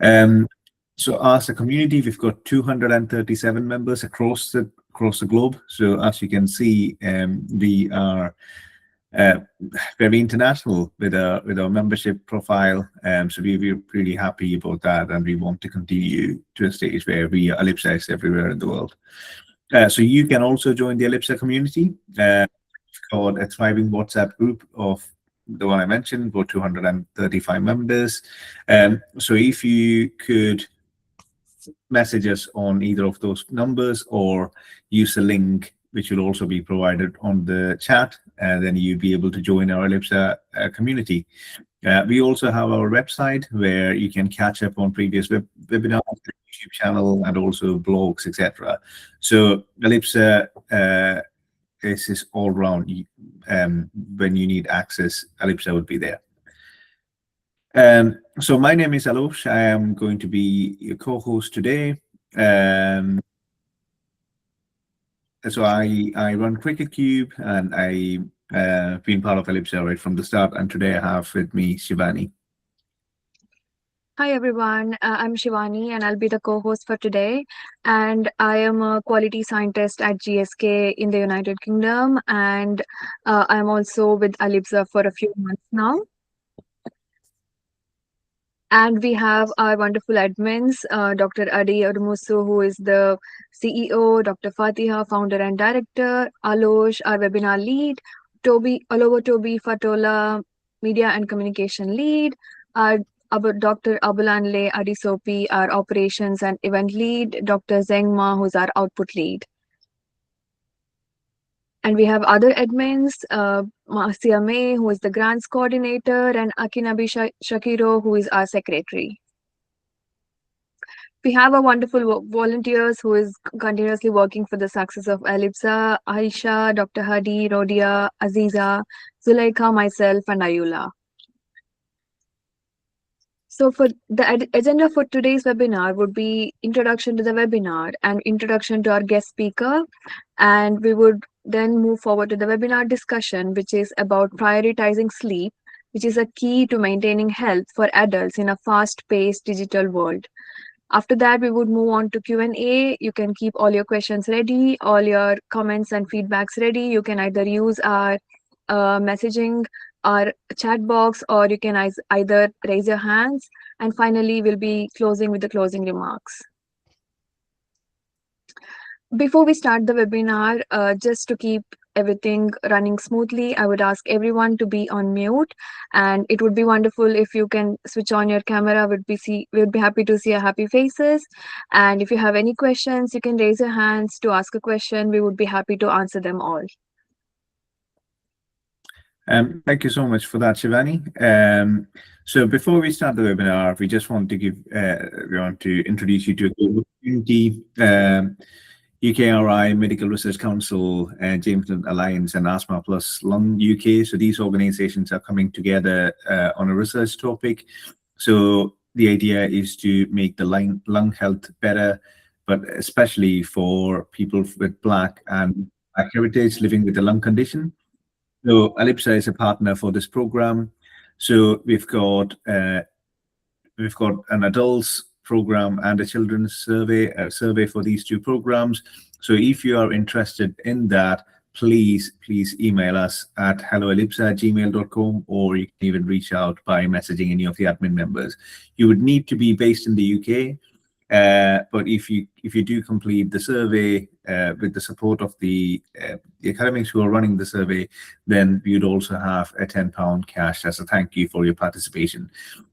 So as a community, we've got 237 members across the globe. So as you can see, we are very international with our membership profile. So we're really happy about that, and we want to continue to a stage where we are ellipsis everywhere in the world. So you can also join the Ellipsa community. It's called a thriving WhatsApp group of the one I mentioned, about 235 members. So if you could message us on either of those numbers or use a link which will also be provided on the chat, and then you'll be able to join our Ellipsa community. We also have our website where you can catch up on previous webinars, YouTube channel, and also blogs, etc. So Ellipsa is all around. When you need access, Ellipsa would be there. So my name is Alosh. I am going to be your co-host today. So I run Cricket Cube, and I've been part of Ellipsa right from the start. And today I have with me Shivani. Hi everyone, I'm Shivani and I'll be the co-host for today. And I am a quality scientist at GSK in the United Kingdom, and I'm also with Ellipsa for a few months now. And we have our wonderful admins, Dr. Adi Urmusu, who is the CEO, Dr. Fatiha, founder and director, Alosh, our webinar lead, Toby Fatola, media and communication lead, Dr. Abulanle Adisopi, our operations and event lead, Dr. Zengma, who's our output lead. And we have other admins, Marcia May, who is the grants coordinator, and Akinabi Shakiro, who is our secretary. We have our wonderful volunteers who is continuously working for the success of Ellipsa: Aisha, Dr. Hadi, Rodia, Aziza, Zuleika, myself, and Ayula. So for the agenda for today's webinar would be introduction to the webinar and introduction to our guest speaker. And we would then move forward to the webinar discussion, which is about prioritizing sleep, which is a key to maintaining health for adults in a fast-paced digital world. After that, we would move on to Q&A. You can keep all your questions ready, all your comments and feedbacks ready. You can either use our messaging, our chat box, or you can either raise your hands. And finally, we'll be closing with the closing remarks. Before we start the webinar, just to keep everything running smoothly, I would ask everyone to be on mute, and it would be wonderful if you can switch on your camera. We'd be happy to see your happy faces. And if you have any questions, you can raise your hands to ask a question. We would be happy to answer them all. Thank you so much for that, Shivani. So before we start the webinar, we just want to introduce you to a global community. UKRI, Medical Research Council, Jameson Alliance, and Asthma Plus Lung UK. So these organizations are coming together on a research topic. So the idea is to make the lung health better, but especially for people with Black and Black heritage living with a lung condition. So Ellipsa is a partner for this program. So we've got an adults program and a children's survey for these two programs. So if you are interested in that, please email us at helloellipsa@gmail.com, or you can even reach out by messaging any of the admin members. You would need to be based in the UK, but if you do complete the survey with the support of the academics who are running the survey, then you'd also have a £10 cash as a thank you for your participation.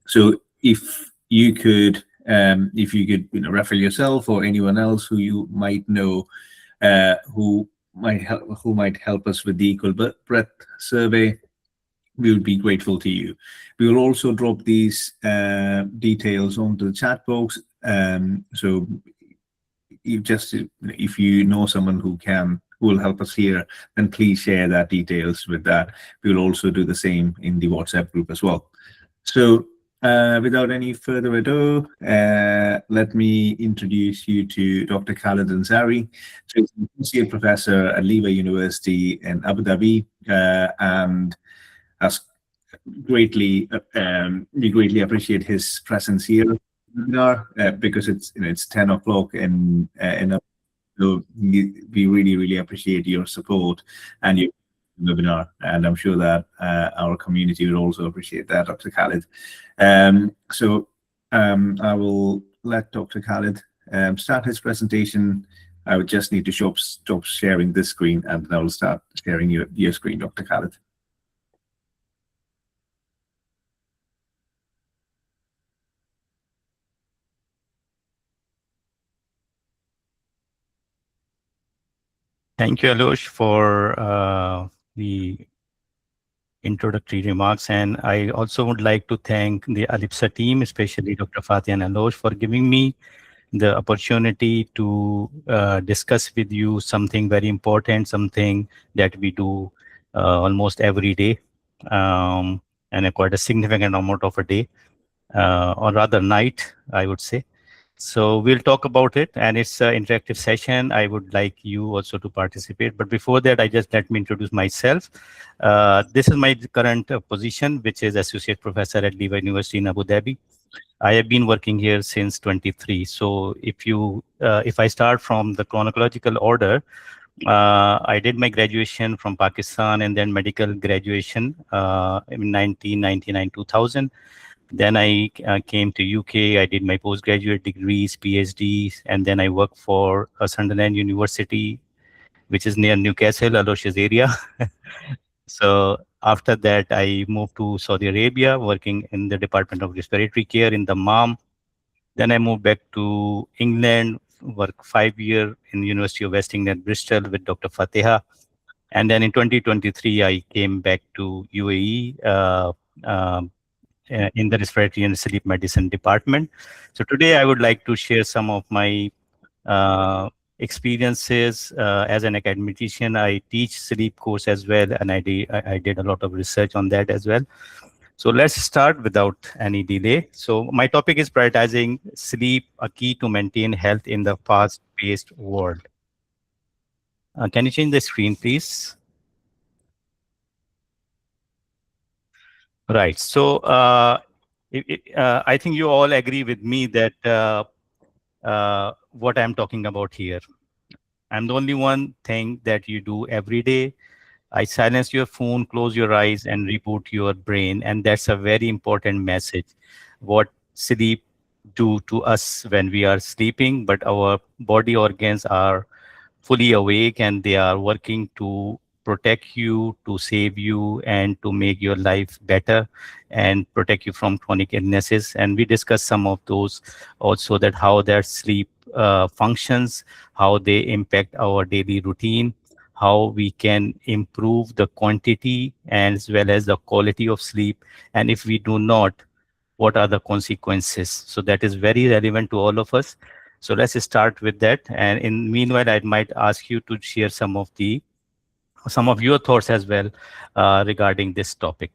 So if you could refer yourself or anyone else who you might know who might help us with the Equal Breadth survey, we would be grateful to you. We will also drop these details onto the chat box. So if you know someone who will help us here, then please share that details with that. We will also do the same in the WhatsApp group as well. So without any further ado, let me introduce you to Dr. Khalid Ansari. So he's an associate professor at Liva University in Abu Dhabi, and we greatly appreciate his presence here. webinar because it's 10 o'clock in so we really, really appreciate your support and your webinar, and I'm sure that our community will also appreciate that, Dr. Khalid. I will let Dr. Khalid start his presentation. I would just need to stop sharing this screen, and I will start sharing your screen, Dr. Khalid. Thank you, Alosh, for the introductory remarks. And I also would like to thank the Alipsa team, especially Dr. Fatih and Alosh, for giving me the opportunity to discuss with you something very important, something that we do almost every day, and quite a significant amount of a day, or rather night, I would say. So we'll talk about it, and it's an interactive session. I would like you also to participate. But before that, let me introduce myself. This is my current position, which is Associate Professor at Lever University in Abu Dhabi. I have been working here since 23. So if I start from the chronological order, I did my graduation from Pakistan and then medical graduation in 1999, 2000. Then I came to UK. I did my postgraduate degrees, PhDs, and then I worked for Sunderland University, which is near Newcastle, Alosh's area. So after that, I moved to Saudi Arabia, working in the Department of Respiratory Care in the MAM. Then I moved back to England, worked 5 years in the University of West England, Bristol with Dr. Fatiha. And then in 2023, I came back to UAE in the respiratory and sleep medicine department. So today I would like to share some of my experiences as an academician. I teach sleep course as well, and I did a lot of research on that as well. So let's start without any delay. So my topic is prioritizing sleep, a key to maintain health in the fast-paced world. Can you change the screen, please? Right. So I think you all agree with me that what I'm talking about here. I'm the only one thing that you do every day. I silence your phone, close your eyes, and reboot your brain. And that's a very important message. What sleep do to us when we are sleeping, but our body organs are fully awake and they are working to protect you, to save you, and to make your life better and protect you from chronic illnesses. And we discuss some of those also, that how their sleep functions, how they impact our daily routine, how we can improve the quantity as well as the quality of sleep. And if we do not, what are the consequences? So that is very relevant to all of us. So let's start with that. And in meanwhile, I might ask you to share some of your thoughts as well regarding this topic.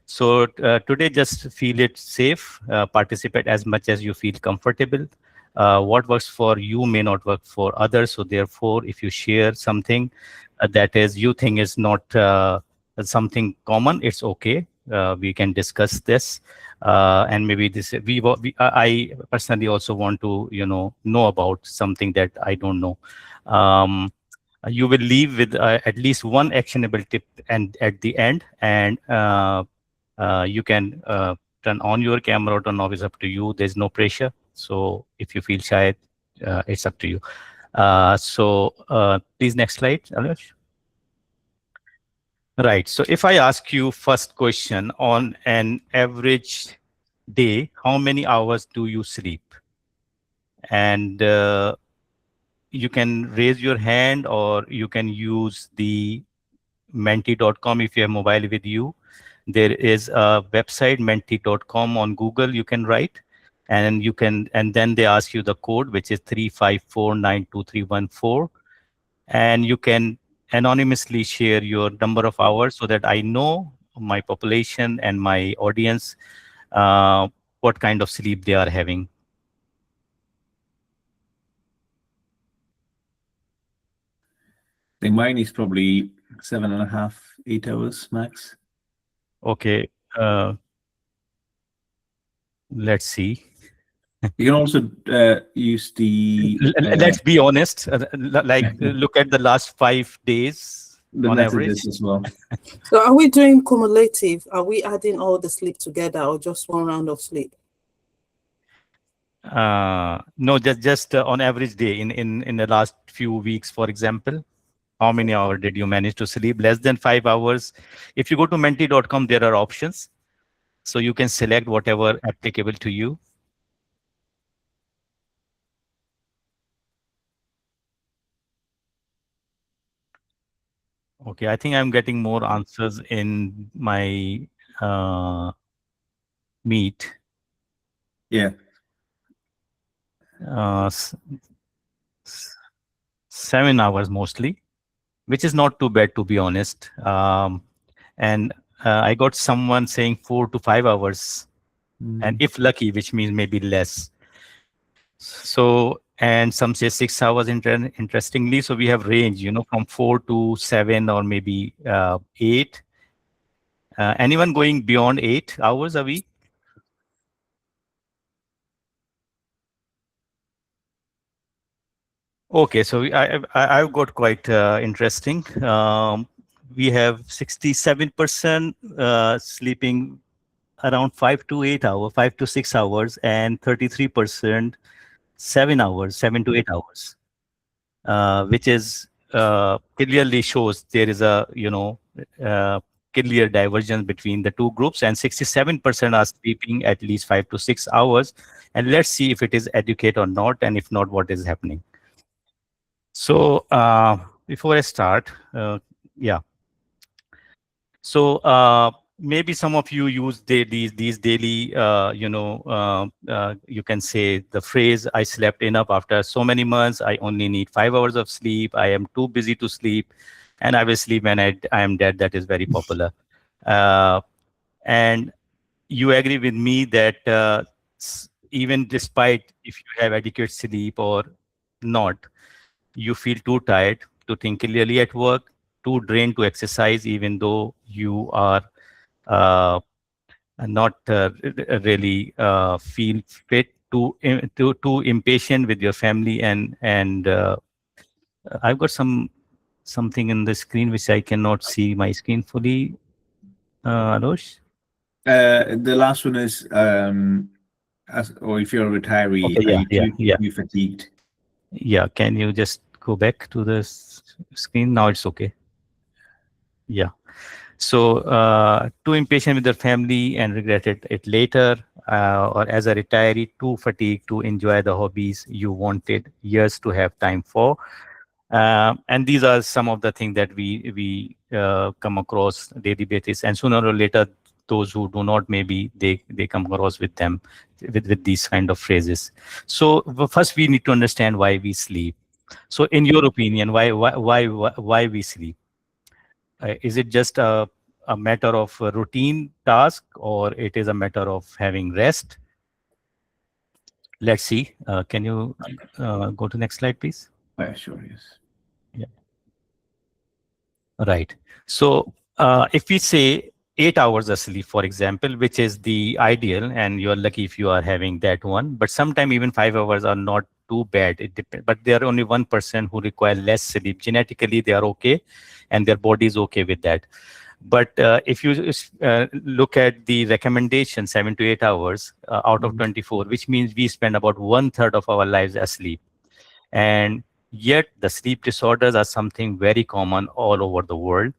So today, just feel it safe, participate as much as you feel comfortable. What works for you may not work for others. So therefore, if you share something that is you think is not something common, it's okay. We can discuss this. And maybe this I personally also want to know about something that I don't know. You will leave with at least one actionable tip and at the end, and you can turn on your camera or turn off. Is up to you. There's no pressure. So if you feel shy, it's up to you. Please, next slide, Anush. Right. So if I ask you first question, on an average day, how many hours do you sleep? And you can raise your hand, or you can use the menti.com if you have mobile with you. There is a website, menti.com, on Google. You can write, and then they ask you the code, which is 354923114, and you can anonymously share your number of hours so that I know my population and my audience what kind of sleep they are having. I think mine is probably 7.5, 8 hours max. Okay, let's see. You can also use Let's be honest. Look at the last 5 days the on average. messages as well. So are we doing cumulative? Are we adding all the sleep together or just one round of sleep? No, just on average day in the last few weeks, for example. How many hours did you manage to sleep? Less than 5 hours. If you go to menti.com, there are options. So you can select whatever applicable to you. Okay, I think I'm getting more answers in my Meet. Yeah. 7 hours mostly, which is not too bad, to be honest. And I got someone saying 4 to 5 hours, and if lucky, which means maybe less. So, and some say 6 hours. Interestingly, so we have range, from 4 to 7 or maybe 8. Anyone going beyond 8 hours a week? Okay, so I've got quite interesting. We have 67% sleeping around 5 to 8 hours, 5 to 6 hours, and 33% 7 hours, 7 to 8 hours, which is clearly shows there is a uh, clear divergence between the two groups, and 67% are sleeping at least 5 to 6 hours. And let's see if it is adequate or not, and if not, what is happening. So before I start, yeah. So maybe some of you use these daily, you can say the phrase, I slept enough after so many months. I only need 5 hours of sleep. I am too busy to sleep. And I will sleep when I am dead. That is very popular. And you agree with me that even despite if you have adequate sleep or not, you feel too tired to think clearly at work, too drained to exercise, even though you are uh, not really feel fit, too impatient with your family, and I've got something in the screen which I cannot see my screen fully. Anush? The last one is, or if you're a retiree, Okay, are you yeah. too fatigued? Yeah, can you just go back to the screen? Now it's okay. Yeah. So too impatient with their family and regretted it later, or as a retiree, too fatigued to enjoy the hobbies you wanted years to have time for. And these are some of the things that we come across daily basis, and sooner or later, those who do not, maybe they come across with them with these kind of phrases. So first, we need to understand why we sleep. So, in your opinion, why we sleep? Is it just a matter of a routine task, or it is a matter of having rest? Let's see. Can you go to next slide, please? Sure, yes. Yeah. Right. So if we say 8 hours of sleep, for example, which is the ideal, and you're lucky if you are having that one, but sometimes even 5 hours are not too bad. It depends, but there are only 1% who require less sleep. Genetically, they are okay, and their body is okay with that. But if you look at the recommendation, 7 to 8 hours out of 24, which means we spend about 1/3 of our lives asleep. And yet the sleep disorders are something very common all over the world.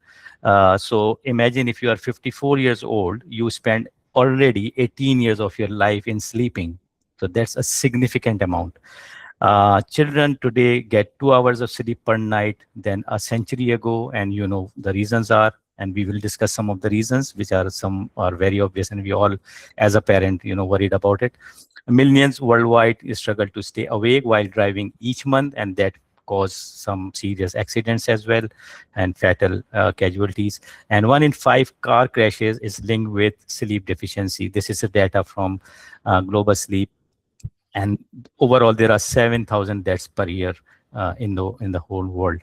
So imagine if you are 54 years old, you spend already 18 years of your life in sleeping. So that's a significant amount. Children today get 2 hours of sleep per night than a century ago, and the reasons are, and we will discuss some of the reasons, which are some are very obvious, and we all, as a parent, worried about it. Millions worldwide struggle to stay awake while driving each month, and that cause some serious accidents as well, and fatal casualties. And 1 in 5 car crashes is linked with sleep deficiency. This is the data from Global Sleep. And overall, there are 7,000 deaths per year in the whole world.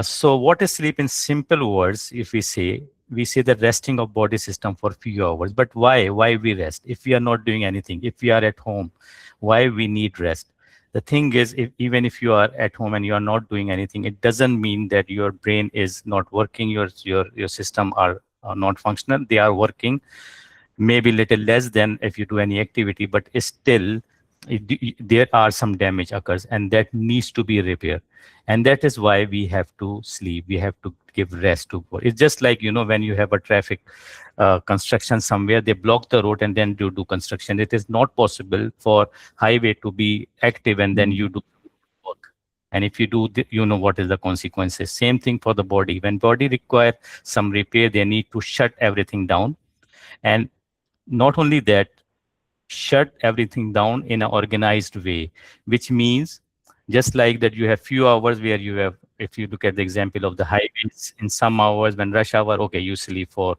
So what is sleep in simple words? If we say, we say the resting of body system for few hours. But why we rest if we are not doing anything? If we are at home, why we need rest? The thing is, even if you are at home and you are not doing anything, it doesn't mean that your brain is not working, your system are not functional. They are working, maybe little less than if you do any activity, but still there are some damage occurs, and that needs to be repaired. And that is why we have to sleep, we have to give rest to body. It's just like, when you have a traffic construction somewhere, they block the road and then do construction. It is not possible for highway to be active and then you do work. And if you do, you know what is the consequences. Same thing for the body. When body require some repair, they need to shut everything down. And not only that, shut everything down in an organized way, which means just like that, you have few hours where you have, if you look at the example of the highways, in some hours when rush hour, okay, you sleep for,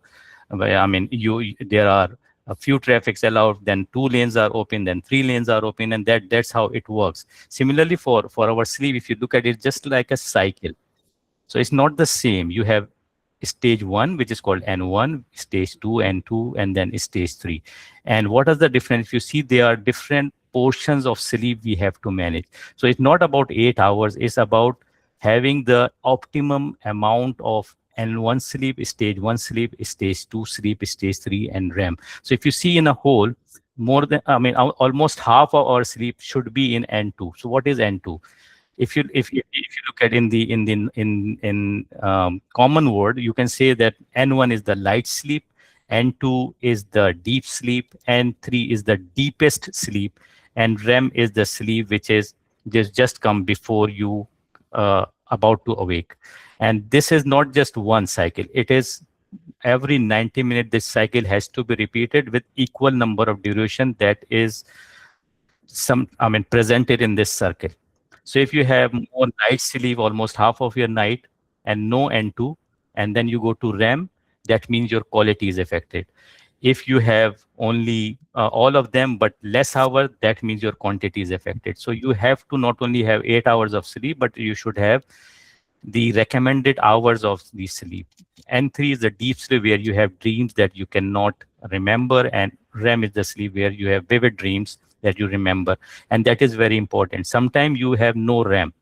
I mean, there are a few traffics allowed, then 2 lanes are open, then 3 lanes are open, and that's how it works. Similarly, for our sleep, if you look at it, just like a cycle. So it's not the same. You have stage 1, which is called N1, stage 2, N2, and then stage 3. And what is the difference? If you see, there are different portions of sleep we have to manage. So it's not about 8 hours. It's about having the optimum amount of N1 sleep, stage 1 sleep, stage 2 sleep, stage 3, and REM. So if you see in a whole, more than, I mean, almost half of our sleep should be in N2. So what is N2? If you look at in common word, you can say that N1 is the light sleep, N2 is the deep sleep, N3 is the deepest sleep, and REM is the sleep which is just come before you about to awake. And this is not just one cycle. It is every 90 minutes. This cycle has to be repeated with equal number of duration that is presented in this circle. So if you have more night sleep, almost half of your night, and no N2, and then you go to REM, that means your quality is affected. If you have only all of them but less hour, that means your quantity is affected. So you have to not only have 8 hours of sleep, but you should have the recommended hours of the sleep. N3 is the deep sleep where you have dreams that you cannot remember, and REM is the sleep where you have vivid dreams that you remember. And that is very important. Sometimes you have no REM,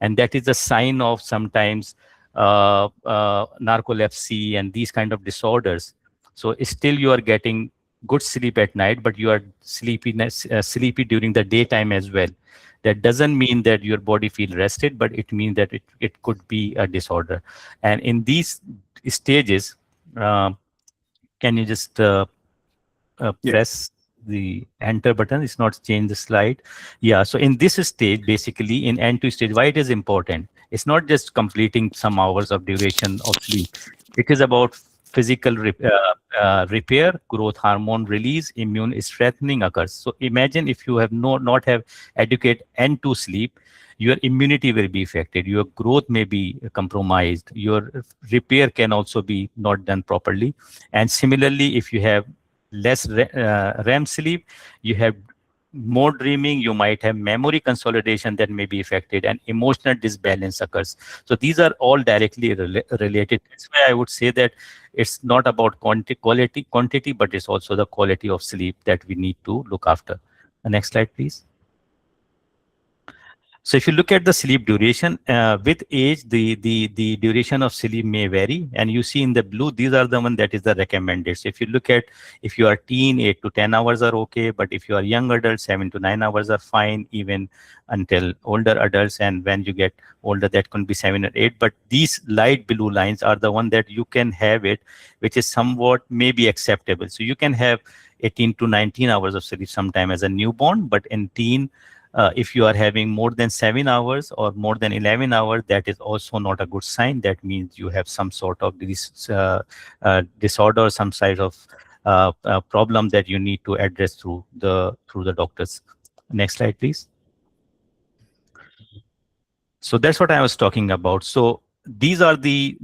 and that is a sign of sometimes narcolepsy and these kind of disorders. So still you are getting good sleep at night, but you are sleepy during the daytime as well. That doesn't mean that your body feel rested, but it means that it could be a disorder. And in these stages, can you just press the enter button? It's not change the slide. Yeah. So in this stage, basically in N2 stage, why it is important? It's not just completing some hours of duration of sleep. It is about physical repair, growth hormone release, immune strengthening occurs. So imagine if you have not have adequate N2 sleep, your immunity will be affected, your growth may be compromised, your repair can also be not done properly. And similarly, if you have less REM sleep, you have more dreaming, you might have memory consolidation that may be affected, and emotional disbalance occurs. So these are all directly related. That's why I would say that it's not about quantity, but it's also the quality of sleep that we need to look after. The next slide, please. So if you look at the sleep duration, with age, the duration of sleep may vary. And you see in the blue, these are the one that is the recommended. So if you look at, if you are teen, 8 to 10 hours are okay. But if you are young adults, 7 to 9 hours are fine, even until older adults. And when you get older, that can be 7 or 8. But these light blue lines are the one that you can have it, which is somewhat maybe acceptable. So you can have 18 to 19 hours of sleep sometime as a newborn, but in teen, if you are having more than 7 hours or more than 11 hours, that is also not a good sign. That means you have some sort of disorder, some sort of problem that you need to address through the doctors. Next slide, please. So that's what I was talking about. So these are the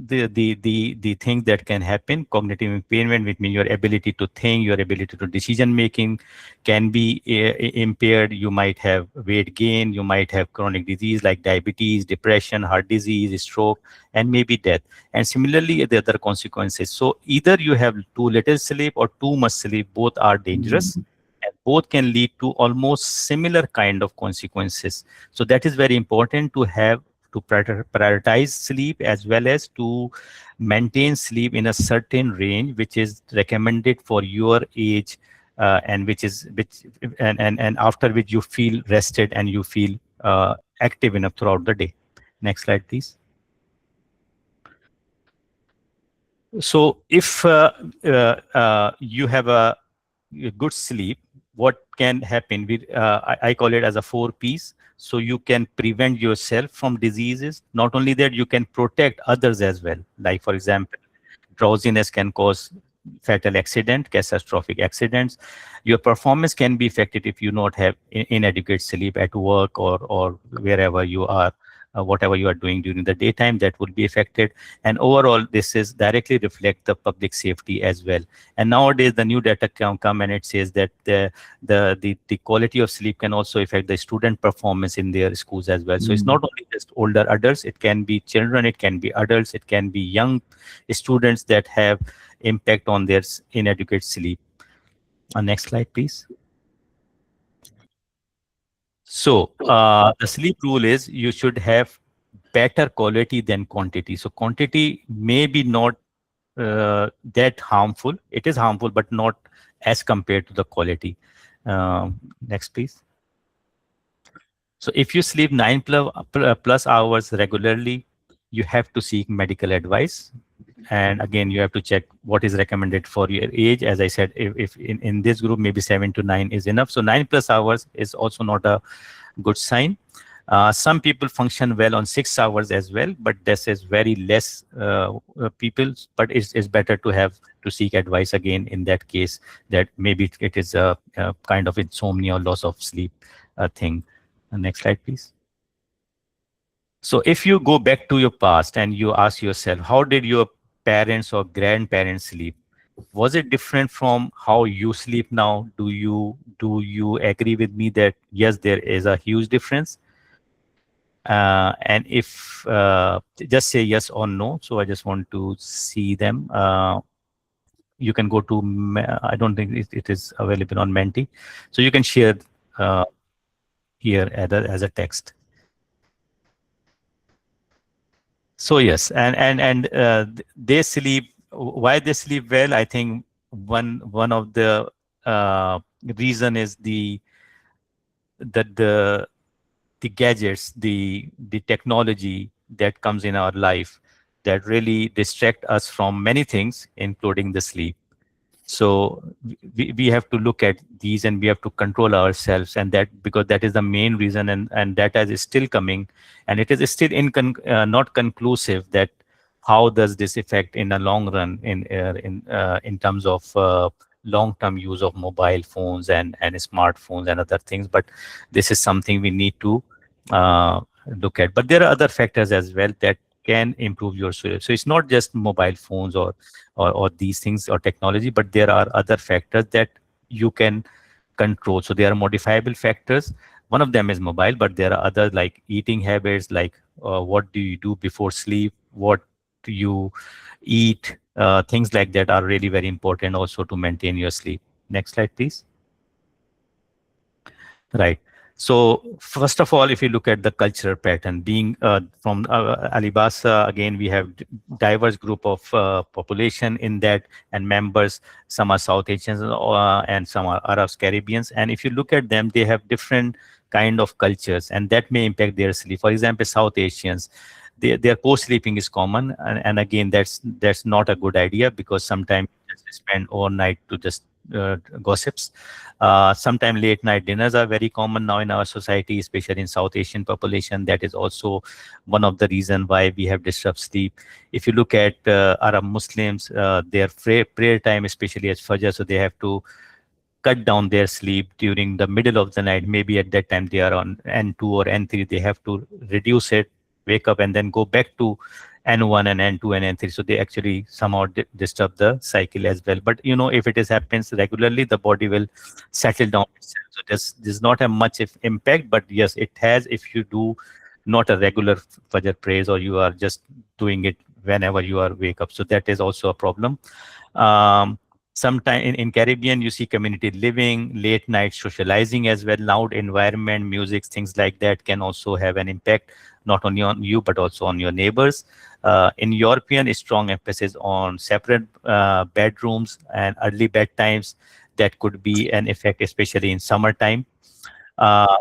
things that can happen. Cognitive impairment, which means your ability to think, your ability to decision making can be impaired. You might have weight gain, you might have chronic disease like diabetes, depression, heart disease, stroke, and maybe death. And similarly, the other consequences. So either you have too little sleep or too much sleep, both are dangerous, and both can lead to almost similar kind of consequences. So that is very important to have, to prioritize sleep, as well as to maintain sleep in a certain range which is recommended for your age, and and after which you feel rested and you feel active enough throughout the day. Next slide, please. So if you have a good sleep, what can happen? I call it as a 4 Ps. So you can prevent yourself from diseases. Not only that, you can protect others as well. Like, for example, drowsiness can cause fatal accident, catastrophic accidents. Your performance can be affected if you not have inadequate sleep at work, or wherever you are. Whatever you are doing during the daytime, that will be affected. And overall, this is directly reflect the public safety as well. And nowadays, the new data come and it says that the quality of sleep can also affect the student performance in their schools as well. So it's not only just older adults, it can be children, it can be adults, it can be young students that have impact on their inadequate sleep. Next slide, please. So the sleep rule is you should have better quality than quantity. So quantity may be not that harmful. It is harmful, but not as compared to the quality. Next, please. So if you sleep 9+ hours regularly, you have to seek medical advice. And again, you have to check what is recommended for your age. As I said, if in this group, maybe 7 to 9 is enough. So 9+ hours is also not a good sign. Some people function well on 6 hours as well, but this is very less people. But it's better to have to seek advice again in that case, that maybe it is a kind of insomnia or loss of sleep thing. Next slide, please. So if you go back to your past and you ask yourself, how did your parents or grandparents sleep? Was it different from how you sleep now? Do you agree with me that yes, there is a huge difference? And if just say yes or no. So I just want to see them. You can go to, I don't think it is available on Menti. So you can share here as a text. So yes, and they sleep. Why they sleep well? I think one of the reason is the gadgets, the technology that comes in our life that really distract us from many things, including the sleep. So we have to look at these, and we have to control ourselves, and that, because that is the main reason, and data is still coming, and it is still not conclusive that how does this affect in a long run in terms of long-term use of mobile phones and smartphones and other things. But this is something we need to look at. But there are other factors as well that can improve your sleep. So it's not just mobile phones or these things or technology, but there are other factors that you can control. So there are modifiable factors. One of them is mobile, but there are others like eating habits, like what do you do before sleep, what do you eat, things like that are really very important also to maintain your sleep. Next slide, please. Right. So first of all, if you look at the cultural pattern, being from Alibasa, again, we have diverse group of population in that, and members, some are South Asians and some are Arabs, Caribbeans. And if you look at them, they have different kind of cultures, and that may impact their sleep. For example, South Asians, their co-sleeping is common. And again, that's not a good idea, because sometimes you just spend overnight to just gossips. Sometimes late night dinners are very common now in our society, especially in South Asian population. That is also one of the reasons why we have disrupted sleep. If you look at Arab Muslims, their prayer time, especially at Fajr, so they have to cut down their sleep during the middle of the night. Maybe at that time they are on N2 or N3. They have to reduce it, wake up, and then go back to N1 and N2 and N3. So they actually somehow disturb the cycle as well. But if it is happens regularly, the body will settle down itself. So this does not have much impact, but yes, it has if you do not a regular Fajr praise, or you are just doing it whenever you are wake up. So that is also a problem. Um, Sometime in Caribbean, you see community living, late night socializing as well, loud environment, music, things like that can also have an impact, not only on you, but also on your neighbors. In European, a strong emphasis on separate bedrooms and early bedtimes. That could be an effect, especially in summertime. Uh,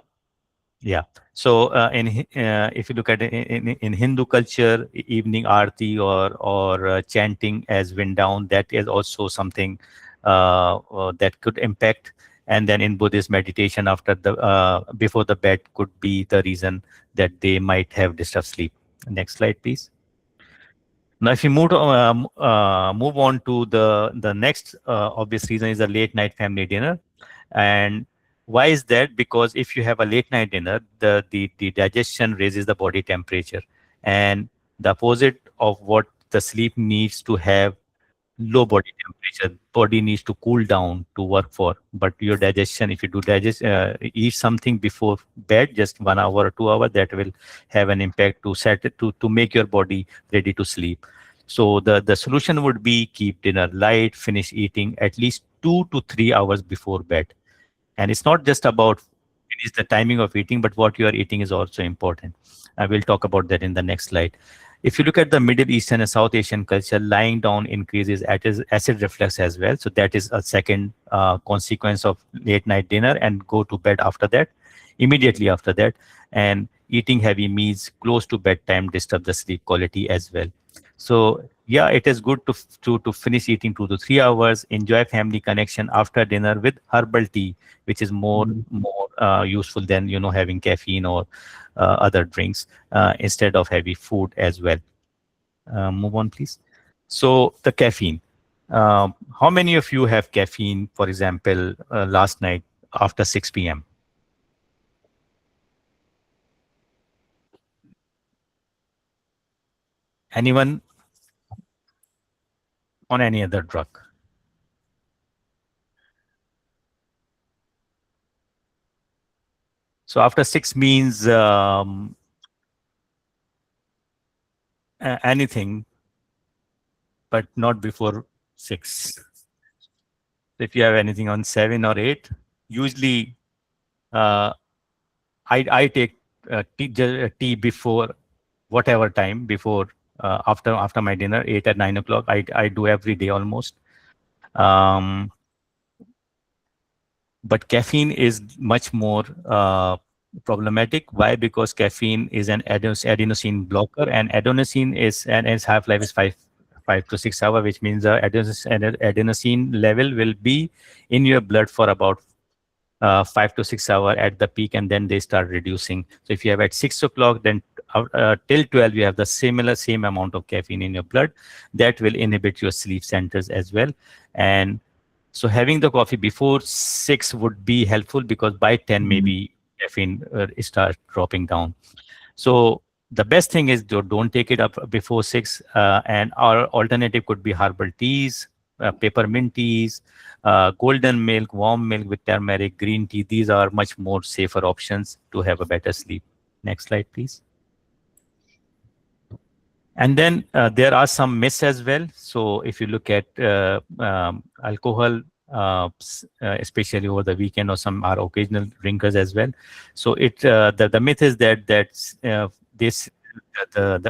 yeah. So if you look at it in Hindu culture, evening aarti or chanting as wind down, that is also something that could impact. And then in Buddhist meditation, after the before the bed could be the reason that they might have disturbed sleep. Next slide, please. Now, if you move on to the next obvious reason is a late night family dinner. And why is that? Because if you have a late night dinner, the digestion raises the body temperature, and the opposite of what the sleep needs to have low body temperature. Body needs to cool down to work for. But your digestion, if you do eat something before bed, just 1 hour or 2 hours, that will have an impact to set it to make your body ready to sleep. So the solution would be keep dinner light, finish eating at least 2 to 3 hours before bed. And it's not just about finish the timing of eating, but what you are eating is also important. I will talk about that in the next slide. If you look at the Middle Eastern and South Asian culture, lying down increases acid reflux as well. So that is a second consequence of late night dinner, and go to bed after that, immediately after that. And eating heavy meals close to bedtime disturb the sleep quality as well. So yeah, it is good to finish eating 2 to 3 hours. Enjoy family connection after dinner with herbal tea, which is more useful than having caffeine or other drinks instead of heavy food as well. Move on, please. So the caffeine. How many of you have caffeine, for example, last night after 6 p.m.? Anyone on any other drug? So after 6 means anything, but not before 6. If you have anything on 7 or 8, usually I take tea before whatever time before after my dinner, 8 or 9 o'clock. I do every day almost. But caffeine is much more problematic. Why? Because caffeine is an adenosine blocker, and adenosine is and its half-life is 5 to 6 hours, which means the adenosine level will be in your blood for about 5 to 6 hours at the peak, and then they start reducing. So if you have at 6 o'clock, then till 12, you have the same amount of caffeine in your blood. That will inhibit your sleep centers as well. And so having the coffee before 6 would be helpful, because by 10, maybe caffeine start dropping down. So the best thing is don't take it up before 6. And our alternative could be herbal teas, peppermint teas, golden milk, warm milk with turmeric, green tea. These are much more safer options to have a better sleep. Next slide, please. And then there are some myths as well. So if you look at alcohol, especially over the weekend, or some are occasional drinkers as well. So the myth is that the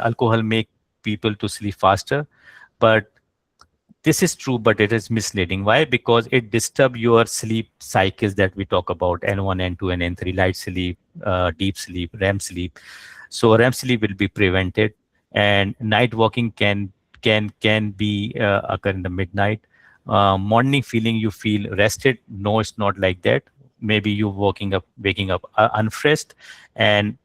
alcohol make people to sleep faster, but this is true, but it is misleading. Why? Because it disturbs your sleep cycles that we talk about: N1, N2, and N3, light sleep, deep sleep, REM sleep. So REM sleep will be prevented, and night walking can be occur in the midnight. Morning feeling you feel rested. No, it's not like that. Maybe you waking up unfreshed, and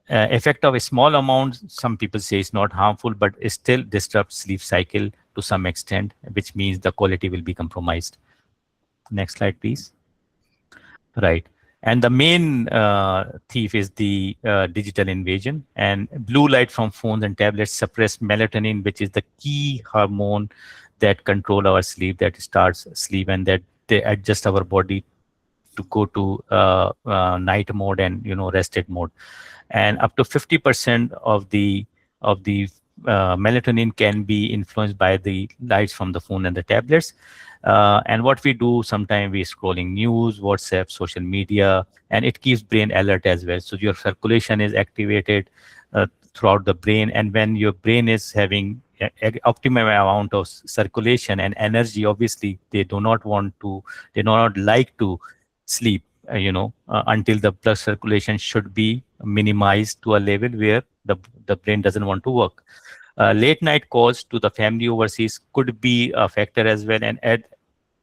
effect of a small amount, some people say it's not harmful, but it still disrupts sleep cycle to some extent, which means the quality will be compromised. Next slide, please. Right. And the main thief is the digital invasion. And blue light from phones and tablets suppress melatonin, which is the key hormone that control our sleep, that starts sleep, and that they adjust our body to go to night mode and rested mode. And up to 50% of the melatonin can be influenced by the lights from the phone and the tablets. And what we do, sometimes we scrolling news, WhatsApp, social media, and it keeps brain alert as well. So your circulation is activated throughout the brain, and when your brain is having optimum amount of circulation and energy, obviously they do not like to sleep, until the blood circulation should be minimized to a level where the brain doesn't want to work. Late night calls to the family overseas could be a factor as well. And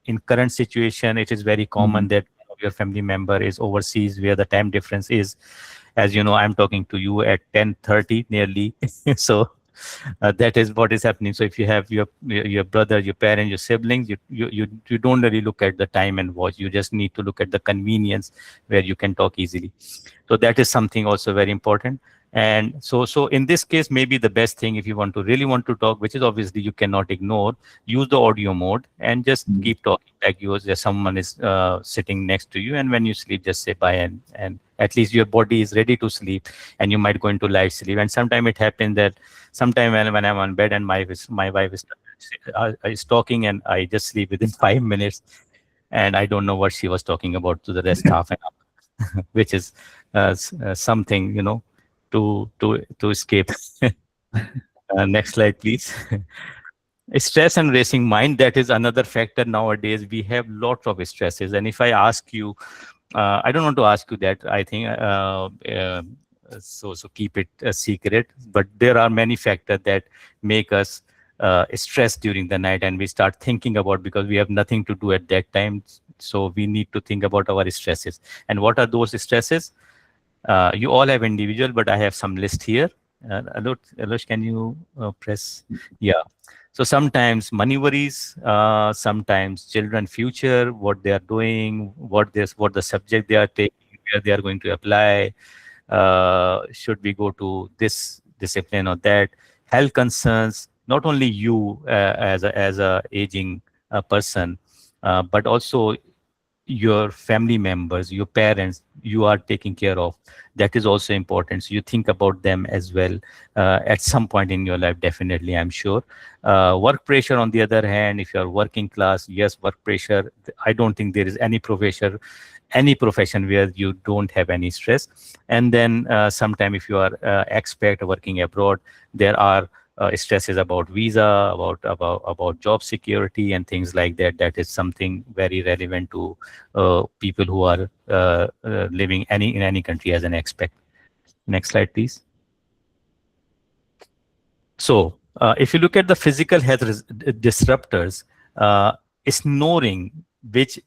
in current situation, it is very common that your family member is overseas, where the time difference is, as you know, I'm talking to you at 10:30 nearly. So that is what is happening. So if you have your brother, your parent, your siblings, you don't really look at the time and watch. You just need to look at the convenience where you can talk easily. So that is something also very important. And so in this case, maybe the best thing, if you really want to talk, which is obviously you cannot ignore, use the audio mode and just keep talking like someone is sitting next to you. And when you sleep, just say bye, and at least your body is ready to sleep, and you might go into light sleep. And sometimes it happens that sometime when I'm on bed and my wife is talking, and I just sleep within 5 minutes, and I don't know what she was talking about to the rest half an hour, which is something, to escape. Next slide, please. Stress and racing mind, that is another factor. Nowadays we have lots of stresses, and if I ask you, I don't want to ask you that, I think, so keep it a secret, but there are many factors that make us stressed during the night, and we start thinking about, because we have nothing to do at that time, so we need to think about our stresses. And what are those stresses? You all have individual, but I have some list here. Alosh, can you press? Yeah. So sometimes money worries, sometimes children future, what they are doing, what the subject they are taking, where they are going to apply, should we go to this discipline or that, health concerns, not only you as a aging person, but also your family members, your parents you are taking care of. That is also important. So you think about them as well at some point in your life, definitely, I'm sure. Work pressure, on the other hand, if you are working class, yes, work pressure. I don't think there is any profession where you don't have any stress. And then sometime if you are expat working abroad, there are stresses about visa, about job security and things like that. That is something very relevant to people who are living in any country as an expat. Next slide, please. So if you look at the physical health disruptors, snoring, which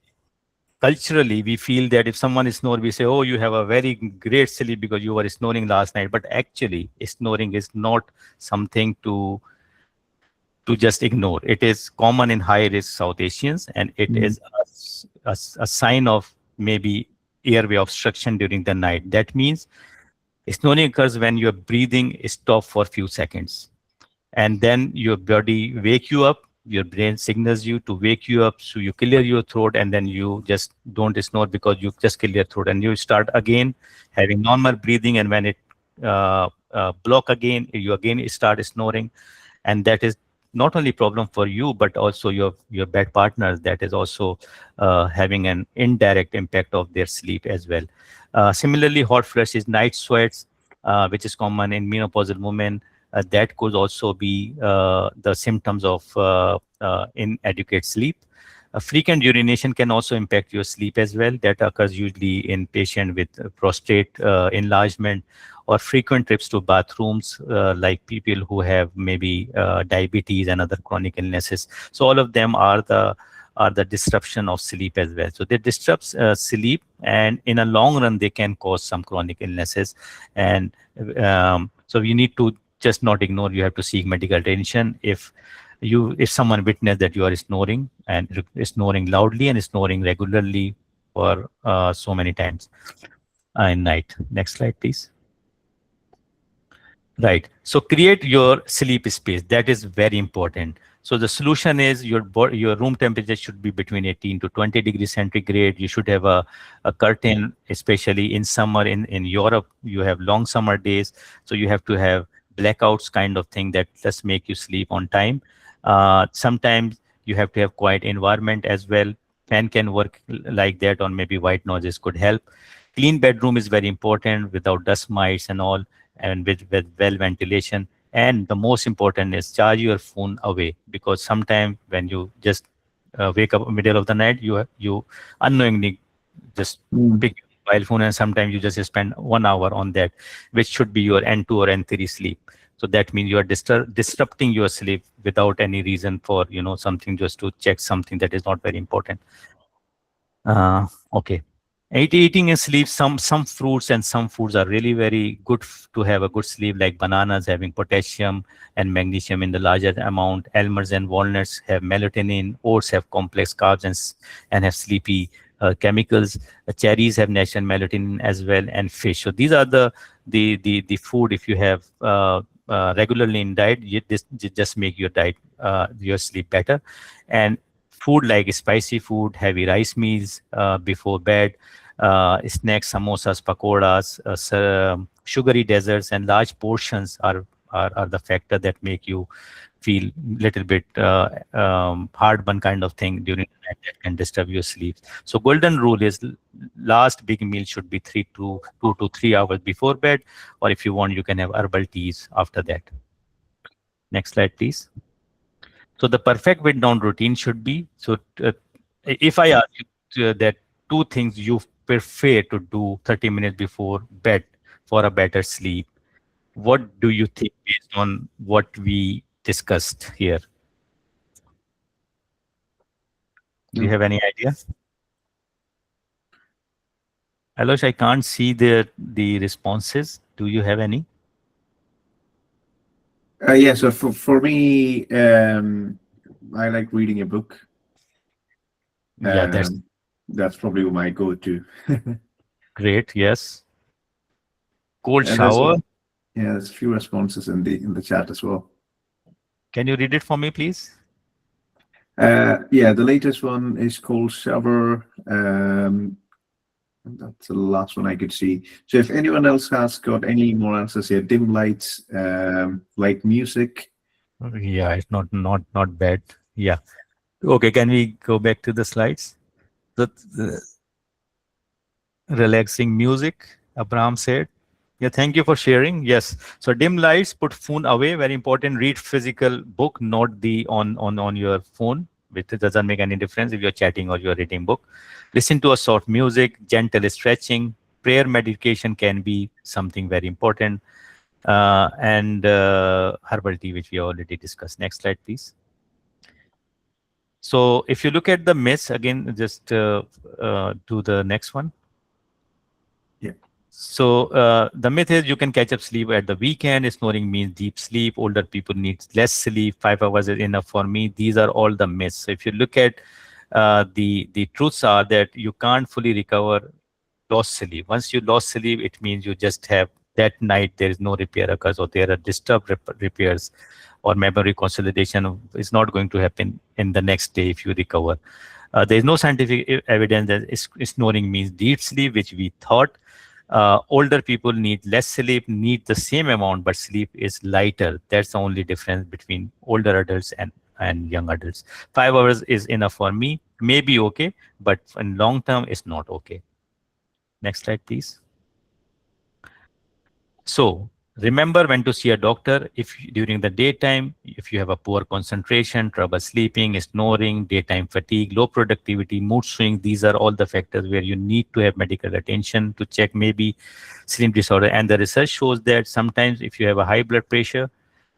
culturally we feel that if someone is snoring, we say, oh, you have a very great sleep because you were snoring last night. But actually snoring is not something to just ignore. It is common in high risk South Asians, and it is a sign of maybe airway obstruction during the night. That means snoring occurs when your breathing stops for a few seconds, and then your body wake you up. Your brain signals you to wake you up, so you clear your throat, and then you just don't snore because you just clear your throat, and you start again having normal breathing. And when it block again, you again start snoring, and that is not only problem for you but also your bed partners. That is also having an indirect impact of their sleep as well. Similarly, hot flushes, night sweats, which is common in menopausal women. That could also be the symptoms of inadequate sleep. Frequent urination can also impact your sleep as well. That occurs usually in patients with prostate enlargement, or frequent trips to bathrooms, like people who have maybe diabetes and other chronic illnesses. So all of them are the disruption of sleep as well. So they disrupt sleep, and in a long run, they can cause some chronic illnesses. And so you need to just not ignore. You have to seek medical attention if someone witness that you are snoring, and snoring loudly and snoring regularly for so many times in night. Next slide, please. Right. So create your sleep space. That is very important. So the solution is your room temperature should be between 18 to 20 degrees centigrade. You should have a curtain, especially in summer. In Europe, you have long summer days. So you have to have blackouts kind of thing that just make you sleep on time. Sometimes you have to have quiet environment as well. Fan can work like that, or maybe white noises could help. Clean bedroom is very important without dust mites and all, and with well ventilation. And the most important is charge your phone away, because sometimes when you just wake up in the middle of the night, you unknowingly just Mm. pick your mobile phone, and sometimes you just spend 1 hour on that, which should be your N2 or N3 sleep. So that means you are disrupting your sleep without any reason, for something, just to check something that is not very important. Okay. Eating and sleep. Some fruits and some foods are really very good to have a good sleep, like bananas having potassium and magnesium in the larger amount. Almonds and walnuts have melatonin. Oats have complex carbs and have sleepy chemicals. Cherries have natural melatonin as well, and fish. So these are the food. If you have regularly in diet, this just make your diet your sleep better. And food like spicy food, heavy rice meals before bed, snacks, samosas, pakoras, sugary desserts, and large portions are the factor that make you feel little bit heartburn kind of thing during the night, that can disturb your sleep. So golden rule is last big meal should be 2 to 3 hours before bed, or if you want, you can have herbal teas after that. Next slide, please. So the perfect wind down routine should be, so if I ask you that two things you prefer to do 30 minutes before bed for a better sleep, what do you think based on what we discussed here? Do you have any idea? Alosh, I can't see the responses. Do you have any? Yeah, so for me, I like reading a book. Yeah, that's That's probably my go-to. great. Yes. Cold And there's shower. there's a few responses in the chat as well. Can you read it for me, please? Yeah, the latest one is cold shower. That's the last one I could see. So if anyone else has got any more answers here, dim lights, light music. Yeah, it's not bad. Yeah. Okay, can we go back to the slides? The relaxing music, Abraham said. Yeah, thank you for sharing. Yes. So dim lights, put phone away. Very important. Read physical book, not the on your phone, which doesn't make any difference if you're chatting or you're reading book. Listen to a soft music, gentle stretching. Prayer medication can be something very important. And herbal tea, which we already discussed. Next slide, please. So if you look at the myths again, just do the next one. Yeah. So the myth is you can catch up sleep at the weekend. Snoring means deep sleep. Older people need less sleep. 5 hours is enough for me. These are all the myths. So if you look at the truths are that you can't fully recover lost sleep. Once you lost sleep, it means you just have that night there is no repair occurs, or there are disturbed repairs, or memory consolidation is not going to happen in the next day if you recover. There is no scientific evidence that snoring means deep sleep, which we thought. Older people need less sleep, need the same amount, but sleep is lighter. That's the only difference between older adults and young adults. 5 hours is enough for me, maybe okay, but in long term, it's not okay. Next slide, please. So remember when to see a doctor. If during the daytime, if you have a poor concentration, trouble sleeping, snoring, daytime fatigue, low productivity, mood swings, these are all the factors where you need to have medical attention to check maybe sleep disorder. And the research shows that sometimes if you have a high blood pressure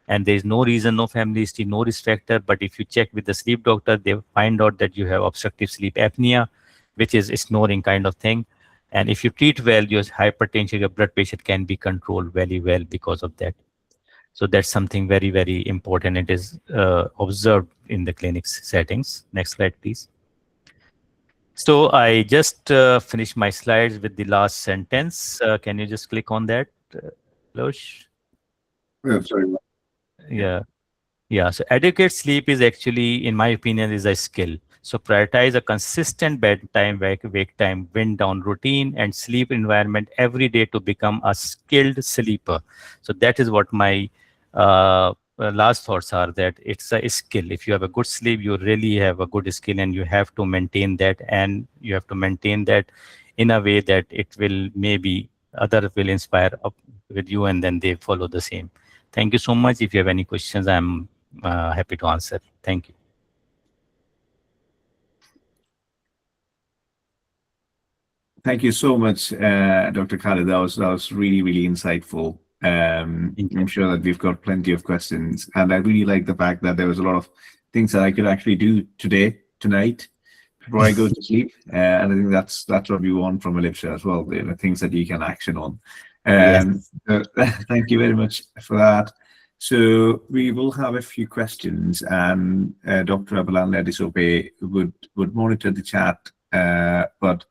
and there is no reason, no family history, no risk factor, but if you check with the sleep doctor, they find out that you have obstructive sleep apnea, which is a snoring kind of thing. And if you treat well, your hypertension, your blood pressure can be controlled very well because of that. So that's something very, very important. It is observed in the clinics settings. Next slide, please. So I just finished my slides with the last sentence. Can you just click on that, Losh? Sorry. Yeah. Yeah, so adequate sleep is actually, in my opinion, is a skill. So prioritize a consistent bedtime, wake time, wind down routine, and sleep environment every day to become a skilled sleeper. So that is what my last thoughts are. That it's a skill. If you have a good sleep, you really have a good skill, and you have to maintain that, and you have to maintain that in a way that it will maybe others will inspire up with you, and then they follow the same. Thank you so much. If you have any questions, I'm happy to answer. Thank you. Thank you so much, Dr. Khalid. That was really insightful. Thank I'm you. sure that we've got plenty of questions, and I really like the fact that there was a lot of things that I could actually do tonight, before I go to sleep. And I think that's what we want from a lecture as well. The things that you can action on. Yes. Thank you very much for that. So we will have a few questions, and Dr. Abalan Disope would monitor the chat, but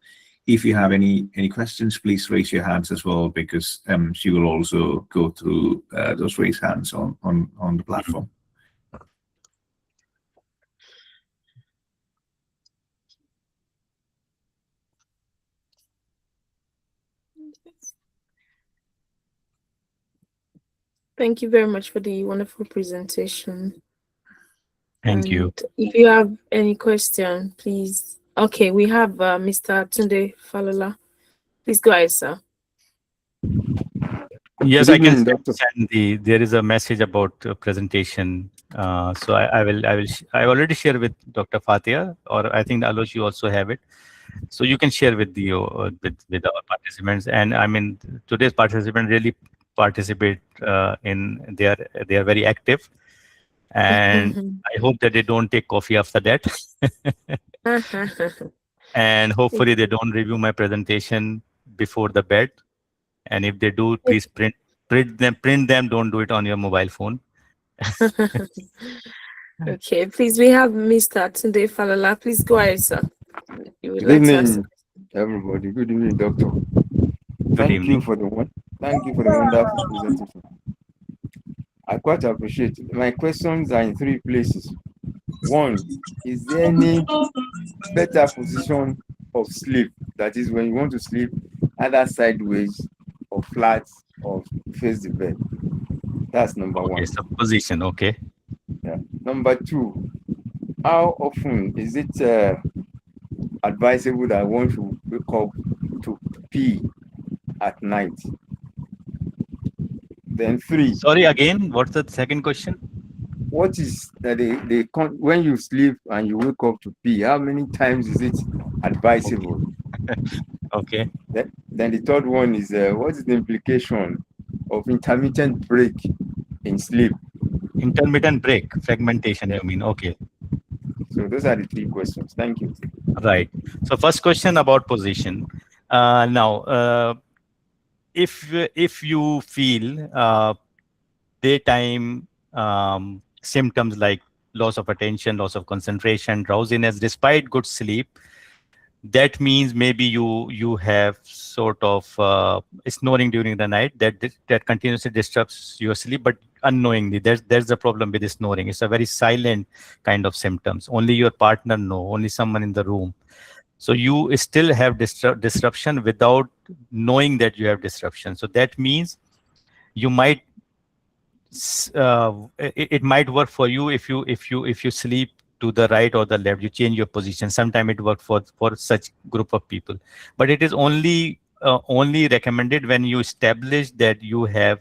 if you have any questions, please raise your hands as well, because she will also go through those raised hands on the platform. Thank you very much for the wonderful presentation. Thank you. And if you have any question, please. Okay, we have Mr. Tunde Falola. Please go ahead, sir. Yes, Good I can evening, doctor. send there is a message about presentation. So I already share with Dr. Fatia, or I think Alosh, you also have it. So you can share with the with our participants. And I mean, today's participants really participate in they are very active, and I hope that they don't take coffee after that. And hopefully they don't review my presentation before the bed. And if they do, please print them. Don't do it on your mobile phone. Okay, please, we have Mr. Tunde Falola. Please go ahead, sir. You would Good like to ask. evening, everybody. Good evening, doctor. Good Thank evening. you for the wonderful presentation. I quite appreciate it. My questions are in three places. One, is there any better position of sleep? That is, when you want to sleep, either sideways or flat or face the bed. That's number one. Okay, so position. Okay. Yeah. Number two, how often is it advisable that one should wake up to pee at night? Then three, Sorry again. What's the second question? what is when you sleep and you wake up to pee, how many times is it advisable? Okay. Then the third one is what is the implication of intermittent break in sleep? Intermittent break, fragmentation, you mean? Okay. So those are the three questions. Thank you. Right. So first question about position. Now, if you feel daytime symptoms like loss of attention, loss of concentration, drowsiness, despite good sleep, that means maybe you have sort of snoring during the night that continuously disrupts your sleep, but unknowingly. There's a problem with snoring. It's a very silent kind of symptoms. Only your partner know, only someone in the room. So you still have disruption without knowing that you have disruption. So that means you might it might work for you if you sleep to the right or the left. You change your position. Sometimes it works for such group of people, but it is only recommended when you establish that you have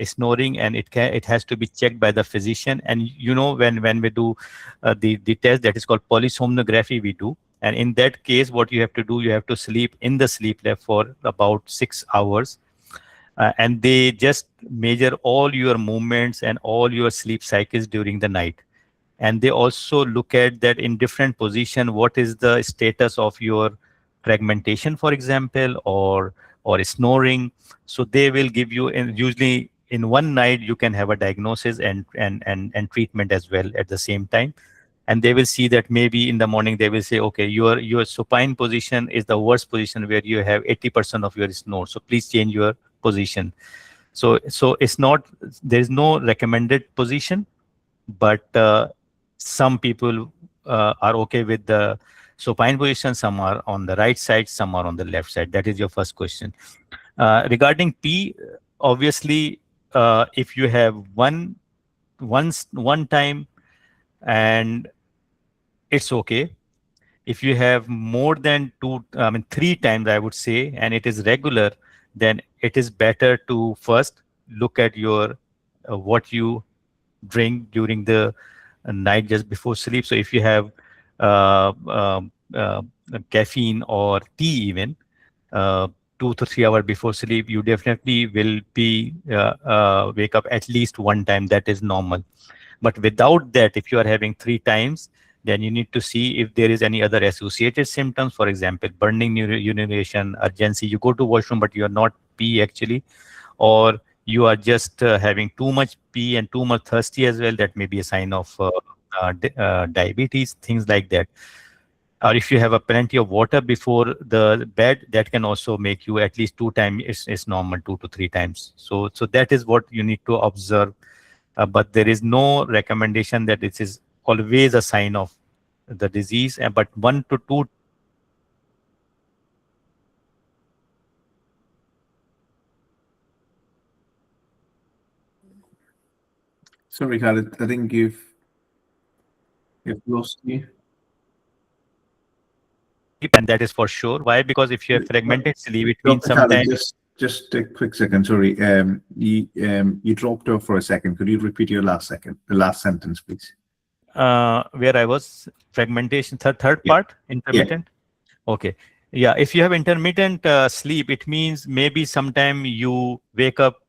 snoring, and it has to be checked by the physician. And when we do the test that is called polysomnography, we do. And in that case, what you have to do, you have to sleep in the sleep lab for about 6 hours, and they just measure all your movements and all your sleep cycles during the night. And they also look at that in different position, what is the status of your fragmentation, for example, or snoring. So they will give you, usually in one night you can have a diagnosis and treatment as well at the same time. and they will see that maybe in the morning they will say, okay, your supine position is the worst position where you have 80% of your snore, so please change your position. So it's not, there is no recommended position, but some people are okay with the supine position, some are on the right side, some are on the left side. That is your first question. Regarding P, obviously, if you have one time, and it's okay. If you have more than two, I mean 3 times, I would say, and it is regular, then it is better to first look at your what you drink during the night just before sleep. So if you have uh, um, uh, caffeine or tea even, uh, 2 to 3 hours before sleep, you definitely will be wake up at least one time. That is normal. But without that, if you are having 3 times, then you need to see if there is any other associated symptoms. For example, burning urination, urgency. You go to washroom, but you are not pee actually, or you are just having too much pee and too much thirsty as well. That may be a sign of diabetes, things like that. Or if you have a plenty of water before the bed, that can also make you at least 2 times is normal, 2 to 3 times. So that is what you need to observe. But there is no recommendation that this is always a sign of the disease. But 1 to 2. Sorry, Khalid, I think you've lost me. And that is for sure. Why? Because if you have fragmented sleep, it means Dr. Khalid, sometimes. just a quick second. Sorry, you dropped off for a second. Could you repeat your the last sentence, please? Where I was, fragmentation, third Yeah. part, intermittent. Okay. Yeah, if you have intermittent sleep, it means maybe sometime you wake up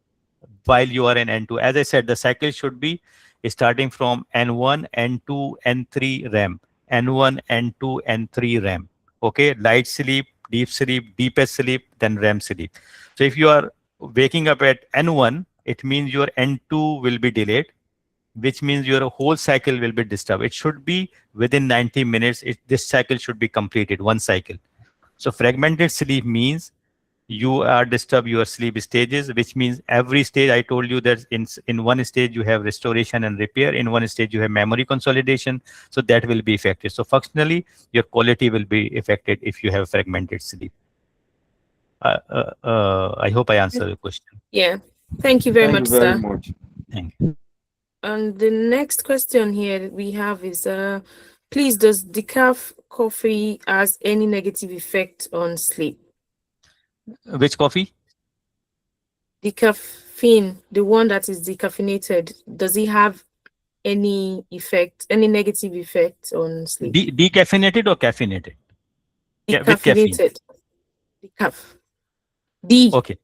while you are in N2. As I said, the cycle should be starting from N1, N2, N3 REM, N1, N2, N3 REM. Okay, light sleep, deepest sleep, then REM sleep. So if you are waking up at N1, it means your N2 will be delayed, which means your whole cycle will be disturbed. It should be within 90 minutes. This cycle should be completed, one cycle. So fragmented sleep means you are disturb your sleep stages, which means every stage. I told you that in one stage you have restoration and repair, in one stage you have memory consolidation, so that will be affected. So functionally your quality will be affected if you have fragmented sleep. I hope I answered the question. Yeah. Thank you very Thank much, you very sir. much. Thank you. And the next question here we have is, please, does decaf coffee has any negative effect on sleep? Which coffee? Decaffeine, the one that is decaffeinated, does it have any effect, any negative effect on sleep? Decaffeinated or caffeinated? Yeah, with caffeine. Decaffeinated. Decaf. D. Okay.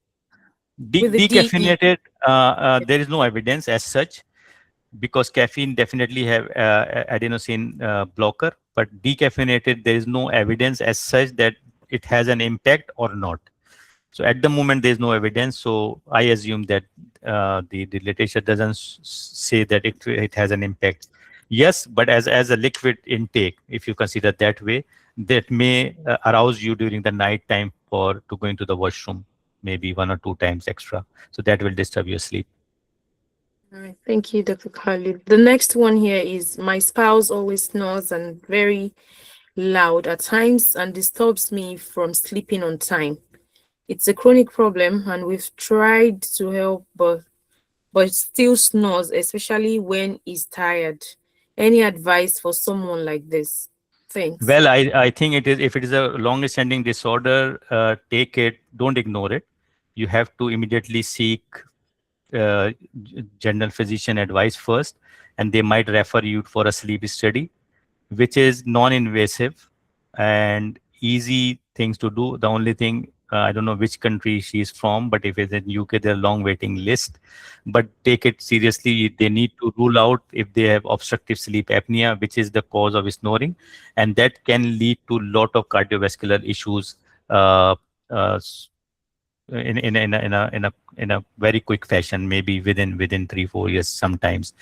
With the D. Decaffeinated, there is no evidence as such, because caffeine definitely have adenosine blocker, but decaffeinated, there is no evidence as such that it has an impact or not. So at the moment, there is no evidence. So I assume that the literature doesn't say that it has an impact. Yes, but as a liquid intake, if you consider that way, that may arouse you during the night time to go into the washroom, maybe 1 or 2 times extra. So that will disturb your sleep. All right. Thank you, Dr. Khalid. The next one here is, my spouse always snores and very loud at times and disturbs me from sleeping on time. It's a chronic problem and we've tried to help, but still snores, especially when he's tired. Any advice for someone like this? Thanks. Well, I think it is, if it is a long-standing disorder, take it, don't ignore it. You have to immediately seek general physician advice first, and they might refer you for a sleep study, which is non-invasive and easy things to do. The only thing, I don't know which country she's from, but if it's in UK, there's a long waiting list. But take it seriously. They need to rule out if they have obstructive sleep apnea, which is the cause of snoring, and that can lead to a lot of cardiovascular issues uh, uh, in a very quick fashion, maybe within 3-4 years sometimes.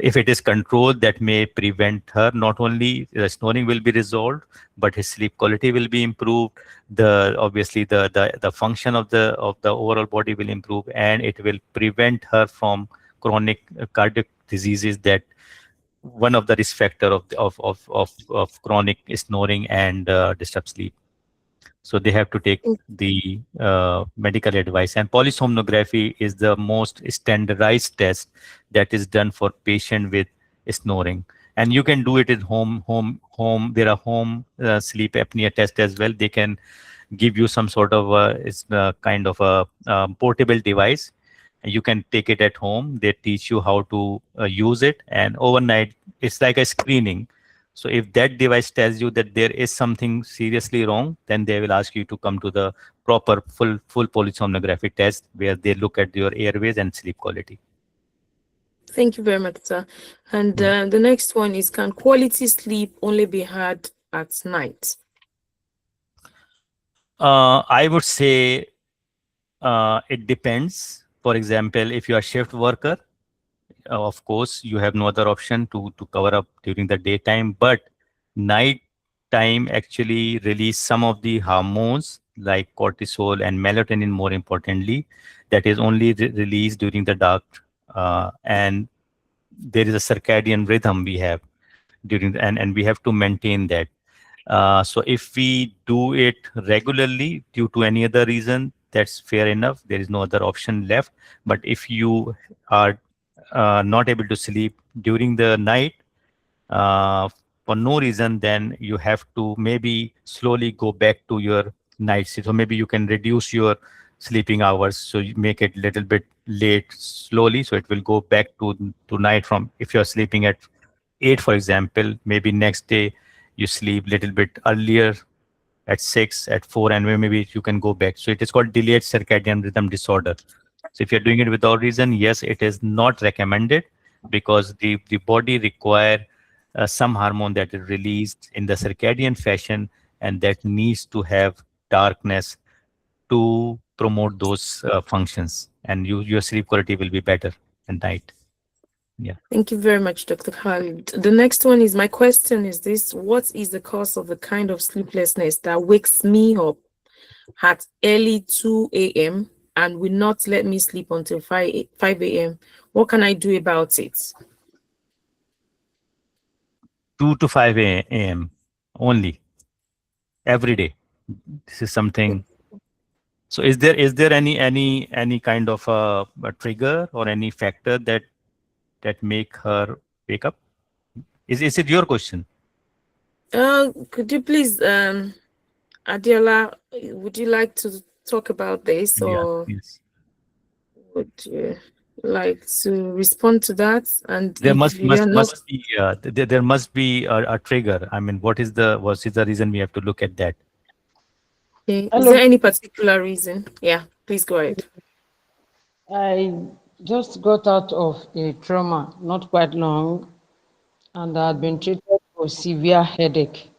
If it is controlled, that may prevent her. Not only the snoring will be resolved, but his sleep quality will be improved. The obviously the function of the overall body will improve, and it will prevent her from chronic cardiac diseases, that one of the risk factor of chronic snoring and disturbed sleep. So they have to take the medical advice. And polysomnography is the most standardized test that is done for patient with snoring. And you can do it at home. There are home sleep apnea test as well. They can give you some sort of it's kind of a portable device. You can take it at home. They teach you how to use it, and overnight it's like a screening. So if that device tells you that there is something seriously wrong, then they will ask you to come to the proper full polysomnography test, where they look at your airways and sleep quality. Thank you very much, sir. And the next one is, can quality sleep only be had at night? I would say it depends. For example, if you are a shift worker, of course, you have no other option to cover up during the daytime. But night time actually release some of the hormones like cortisol and melatonin, more importantly, that is only released during the dark. And there is a circadian rhythm we have during and we have to maintain that. So if we do it regularly due to any other reason, that's fair enough. There is no other option left. But if you are not able to sleep during the night uh, for no reason, then you have to maybe slowly go back to your night sleep. So maybe you can reduce your sleeping hours. So you make it a little bit late slowly. So it will go back to night. From if you're sleeping at 8, for example, maybe next day you sleep a little bit earlier at 6, at 4, and maybe you can go back. So it is called delayed circadian rhythm disorder. So if you're doing it without reason, yes, it is not recommended, because the body require some hormone that is released in the circadian fashion, and that needs to have darkness to promote those functions, and your sleep quality will be better at night. Yeah. Thank you very much, Dr. Khalid. The next one is, my question is this: what is the cause of the kind of sleeplessness that wakes me up at early 2 a.m. and will not let me sleep until 5 a.m.? What can I do about it? 2 to 5 a.m. only every day. This is something. So is there any kind of a trigger or any factor that make her wake up? Is it your question? Could you please, Adiola, would you like to talk about this, Yeah. or Yes. would you like to respond to that? And There if you are not, must be there must be a trigger. I mean, what is the reason? We have to look at that. okay, is Hello. there any particular reason? Yeah, please go ahead. I just got out of a trauma not quite long, and I had been treated for severe headache.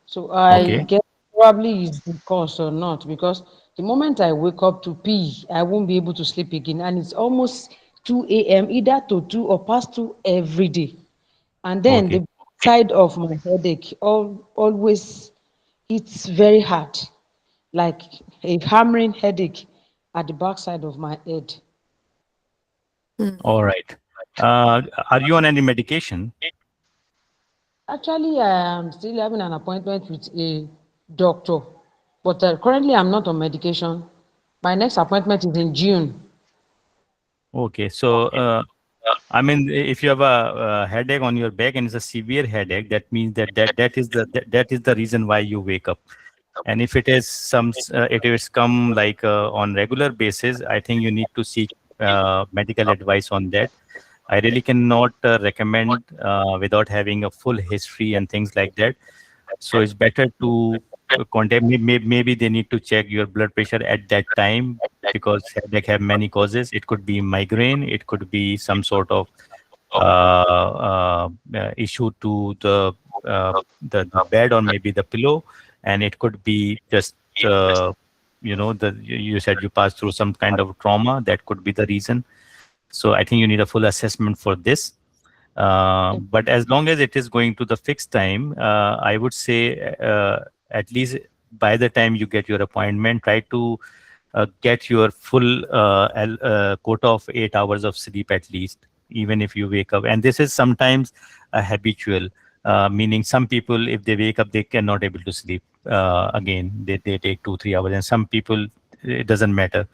So I Okay. guess probably is the cause or not, because the moment I wake up to pee, I won't be able to sleep again. And it's almost 2 a.m., either to 2 or past 2 every day. And then Okay. the side of my headache always hits very hard, like a hammering headache at the backside of my head. All right. Are you on any medication? Actually, I am still having an appointment with a doctor, but currently I'm not on medication. My next appointment is in June. Okay. So I mean, if you have a headache on your back and it's a severe headache, that means that is the reason why you wake up. And if it is it is come like on regular basis, I think you need to seek medical advice on that. I really cannot recommend without having a full history and things like that. So it's better to contact. Maybe they need to check your blood pressure at that time, because headache have many causes. It could be migraine. It could be some sort of issue to the bed, or maybe the pillow, and it could be just you said you passed through some kind of trauma. That could be the reason. So I think you need a full assessment for this. But as long as it is going to the fixed time, I would say at least by the time you get your appointment, try to get your full quota of 8 hours of sleep at least, even if you wake up. And this is sometimes habitual, meaning some people, if they wake up, they cannot able to sleep again. They take 2 3 hours, and some people it doesn't matter.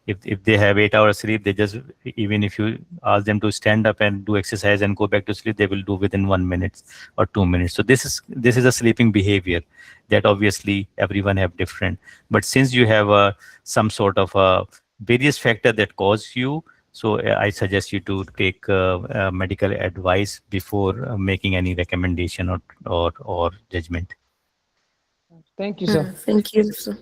If they have 8 hours sleep, they just, even if you ask them to stand up and do exercise and go back to sleep, they will do within 1 minute or 2 minutes. So this is a sleeping behavior that obviously everyone have different. But since you have some sort of various factor that cause you, so I suggest you to take medical advice before making any recommendation or judgment. Thank you, sir. Thank you, sir.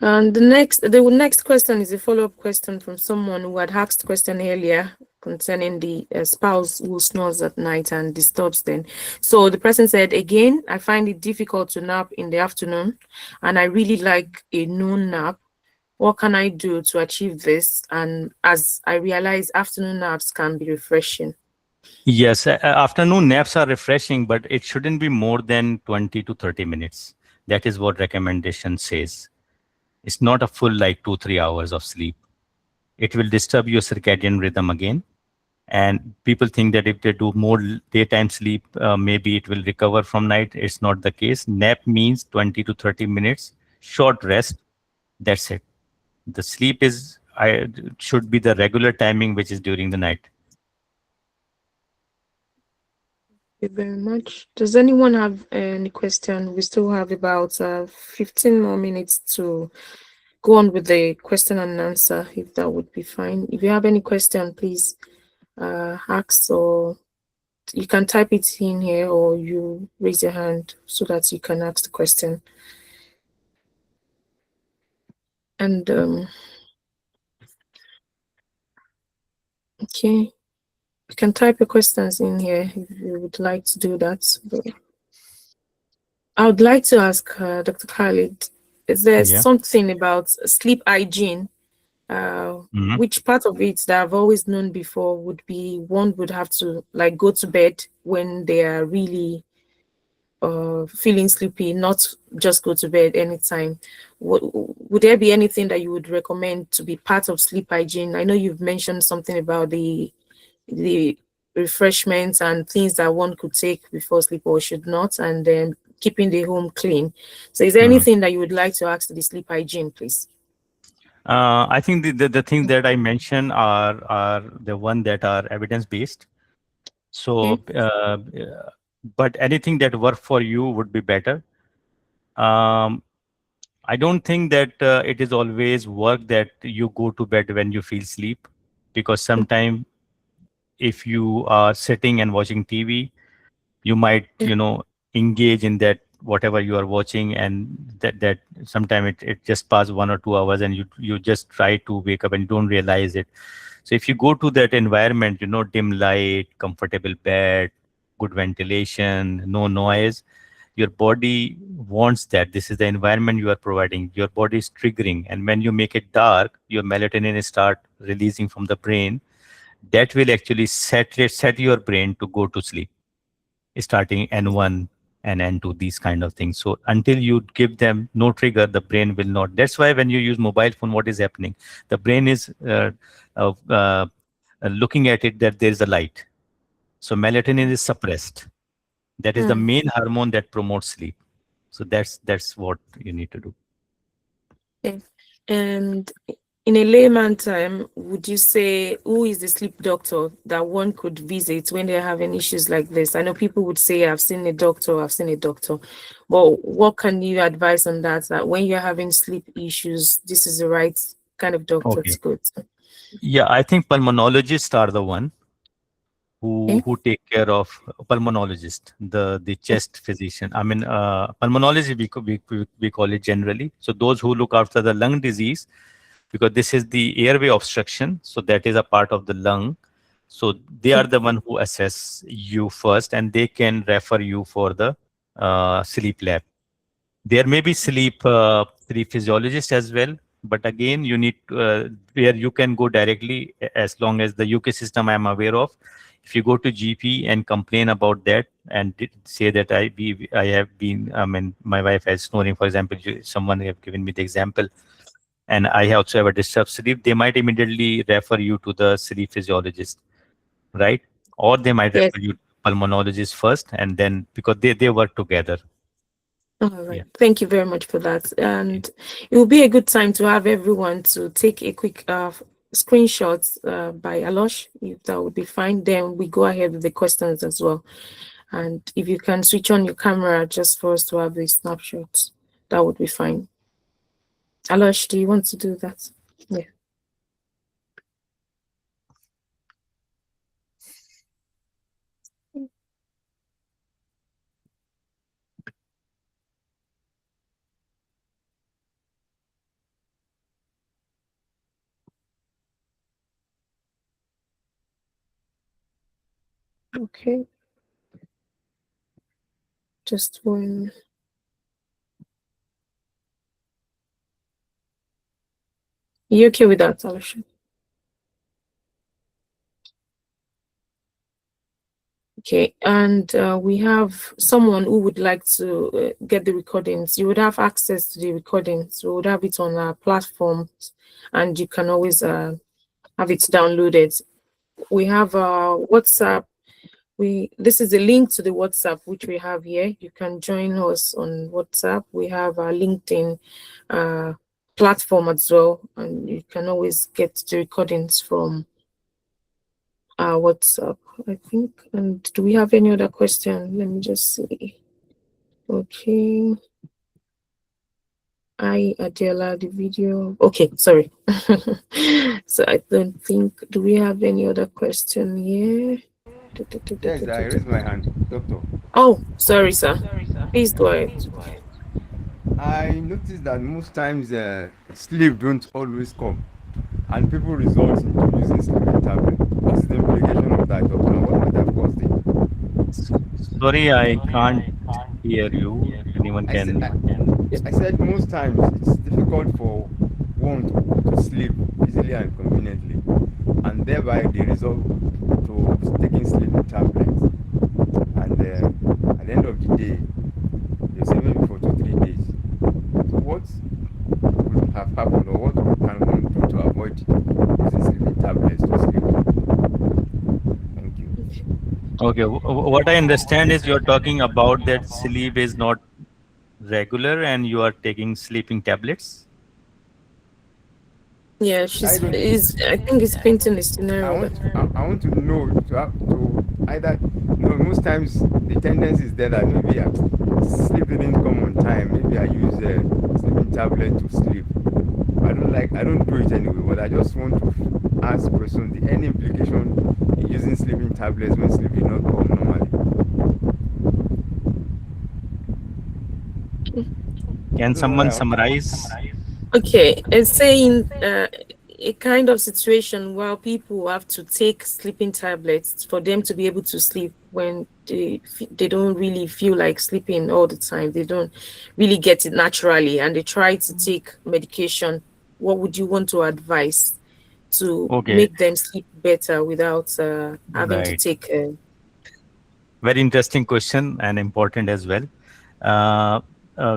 And the next question is a follow-up question from someone who had asked question earlier concerning the spouse who snores at night and disturbs them. So the person said, again, I find it difficult to nap in the afternoon, and I really like a noon nap. What can I do to achieve this? And as I realize, afternoon naps can be refreshing. Yes, afternoon naps are refreshing, but it shouldn't be more than 20 to 30 minutes. That is what recommendation says. It's not a full like 2 3 hours of sleep. It will disturb your circadian rhythm again. And people think that if they do more daytime sleep, maybe it will recover from night. It's not the case. Nap means 20 to 30 minutes, short rest. That's it. The sleep should be the regular timing, which is during the night. Thank you very much. Does anyone have any question? We still have about 15 more minutes to go on with the question and answer, if that would be fine. If you have any question, please ask, or you can type it in here, or you raise your hand so that you can ask the question. And okay, you can type your questions in here if you would like to do that. But I would like to ask Dr. Khalid, is there Yeah. something about sleep hygiene, Mhm. which part of it that I've always known before would be one would have to like go to bed when they are really feeling sleepy, not just go to bed anytime. Would there be anything that you would recommend to be part of sleep hygiene? I know you've mentioned something about the refreshments and things that one could take before sleep or should not, and then keeping the home clean. So is there Mhm. anything that you would like to ask to the sleep hygiene, please? I think the things that I mentioned are the one that are evidence based. So, Okay. but anything that work for you would be better. Um, I don't think that it is always work that you go to bed when you feel sleep, because sometimes if you are sitting and watching TV, you might engage in that whatever you are watching, and that sometime it just pass 1 or 2 hours, and you just try to wake up and don't realize it. So if you go to that environment, dim light, comfortable bed, good ventilation, no noise, your body wants that. This is the environment you are providing. Your body is triggering, and when you make it dark, your melatonin start releasing from the brain. That will actually set your brain to go to sleep, starting N1 and N2, these kind of things. So until you give them no trigger, the brain will not. That's why when you use mobile phone, what is happening? The brain is looking at it that there is a light. So melatonin is suppressed. That is the Mm. main hormone that promotes sleep. So that's what you need to do. Okay. And in a layman time, would you say who is the sleep doctor that one could visit when they're having issues like this? I know people would say, I've seen a doctor, I've seen a doctor. But what can you advise on that? That when you're having sleep issues, this is the right kind of doctor to Okay. go to. Yeah, I think pulmonologists are the one Okay. who take care of pulmonologist, the chest physician. I mean, pulmonology we call it generally. So those who look after the lung disease, because this is the airway obstruction, so that is a part of the lung. So they are the one who assess you first, and they can refer you for the sleep lab. There may be sleep physiologist as well, but again, you need where you can go directly, as long as the UK system I am aware of. If you go to GP and complain about that and say that I have been, I mean, my wife has snoring, for example, someone have given me the example, and I also have a disturbed sleep, they might immediately refer you to the sleep physiologist, right? Or they might Yes. refer you to pulmonologist first, and then because they work together. All Yeah. right. Thank you very much for that. Okay. And it will be a good time to have everyone to take a quick screenshots by Alosh, if that would be fine. Then we go ahead with the questions as well. And if you can switch on your camera just for us to have the snapshots, that would be fine. Alosh, do you want to do that? Yeah. Okay. Just one. You okay with that, Alosh? Okay, and we have someone who would like to get the recordings. You would have access to the recordings. We would have it on our platform, and you can always have it downloaded. We have WhatsApp. This is a link to the WhatsApp which we have here. You can join us on WhatsApp. We have our LinkedIn platform as well, and you can always get the recordings from WhatsApp, I think. And do we have any other question? Let me just see. Okay. Adela, the video. Okay, sorry. So I don't think, do we have any other question here? Yes, I raised my hand, doctor. Oh, sorry, sir. Please go ahead. I noticed that most times sleep don't always come, and people resort into using sleeping tablet. What is the implication of that, doctor? And what might have caused it? Sorry, I can't hear you. Anyone I said, can. I said most times it's difficult for one to sleep easily and conveniently, and thereby they resort to taking sleeping tablets. And at the end of the day, they say maybe for 2 3 days. So what would have happened, or what can one do to avoid using sleeping tablets to sleep? Thank you. Okay, what I understand is you're talking about that sleep is not regular and you are taking sleeping tablets. Yeah, I don't. I think it's painting a I scenario want that. I want to know to either, most times the tendency is there that maybe sleep didn't come on time. Maybe I use a sleeping tablet to sleep. I don't do it anyway, but I just want to ask questions. Any implication in using sleeping tablets when sleep did not come normally? I Can don't know why someone I want to. summarize? Okay, it's saying a kind of situation where people have to take sleeping tablets for them to be able to sleep when they don't really feel like sleeping all the time. They don't really get it naturally, and they try to take medication. What would you want to advise to Okay, make them sleep better without having to right. take? Very interesting question and important as well. Uh,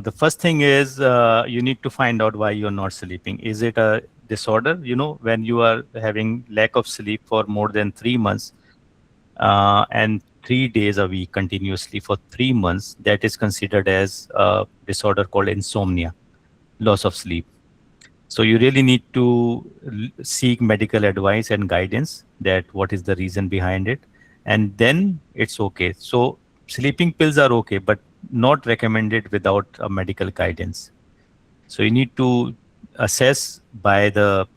the first thing is you need to find out why you're not sleeping. Is it a disorder? You know, when you are having lack of sleep for more than 3 months and 3 days a week continuously for 3 months, that is considered as a disorder called insomnia, loss of sleep. So you really need to seek medical advice and guidance that what is the reason behind it, and then it's okay. So sleeping pills are okay, but not recommended without a medical guidance. So you need to assess by the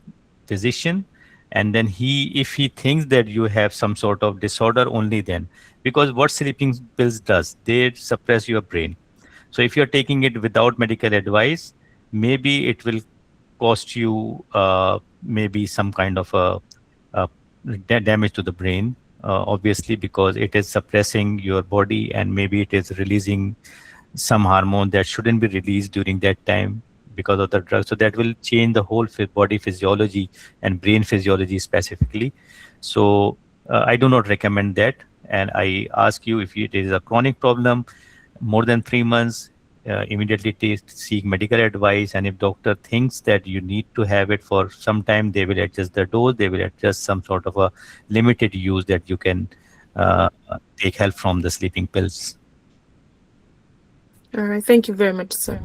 physician, and then if he thinks that you have some sort of disorder, only then, because what sleeping pills does, they suppress your brain. So if you're taking it without medical advice, maybe it will cost you maybe some kind of a damage to the brain, obviously, because it is suppressing your body and maybe it is releasing some hormone that shouldn't be released during that time because of the drug. So that will change the whole body physiology and brain physiology specifically. So I do not recommend that. And I ask you, if it is a chronic problem, more than 3 months, immediately seek medical advice. And if doctor thinks that you need to have it for some time, they will adjust the dose. They will adjust some sort of a limited use that you can take help from the sleeping pills. All right, thank you very much, sir.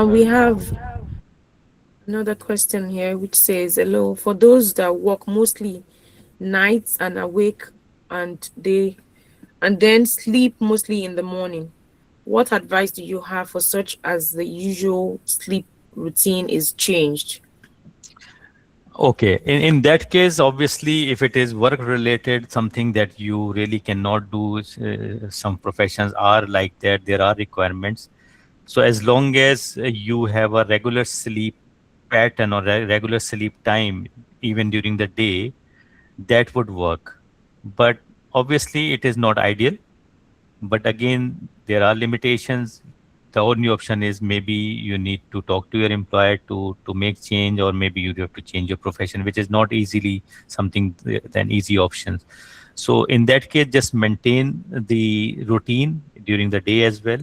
We have another question here which says, hello, for those that work mostly nights and awake and then sleep mostly in the morning, what advice do you have for such as the usual sleep routine is changed? Okay, in that case, obviously, if it is work related, something that you really cannot do, some professions are like that, there are requirements. So as long as you have a regular sleep pattern or regular sleep time, even during the day, that would work. But obviously, it is not ideal. But again, there are limitations. The only option is maybe you need to talk to your employer to make change, or maybe you have to change your profession, which is not easily something than easy options. So in that case, just maintain the routine during the day as well.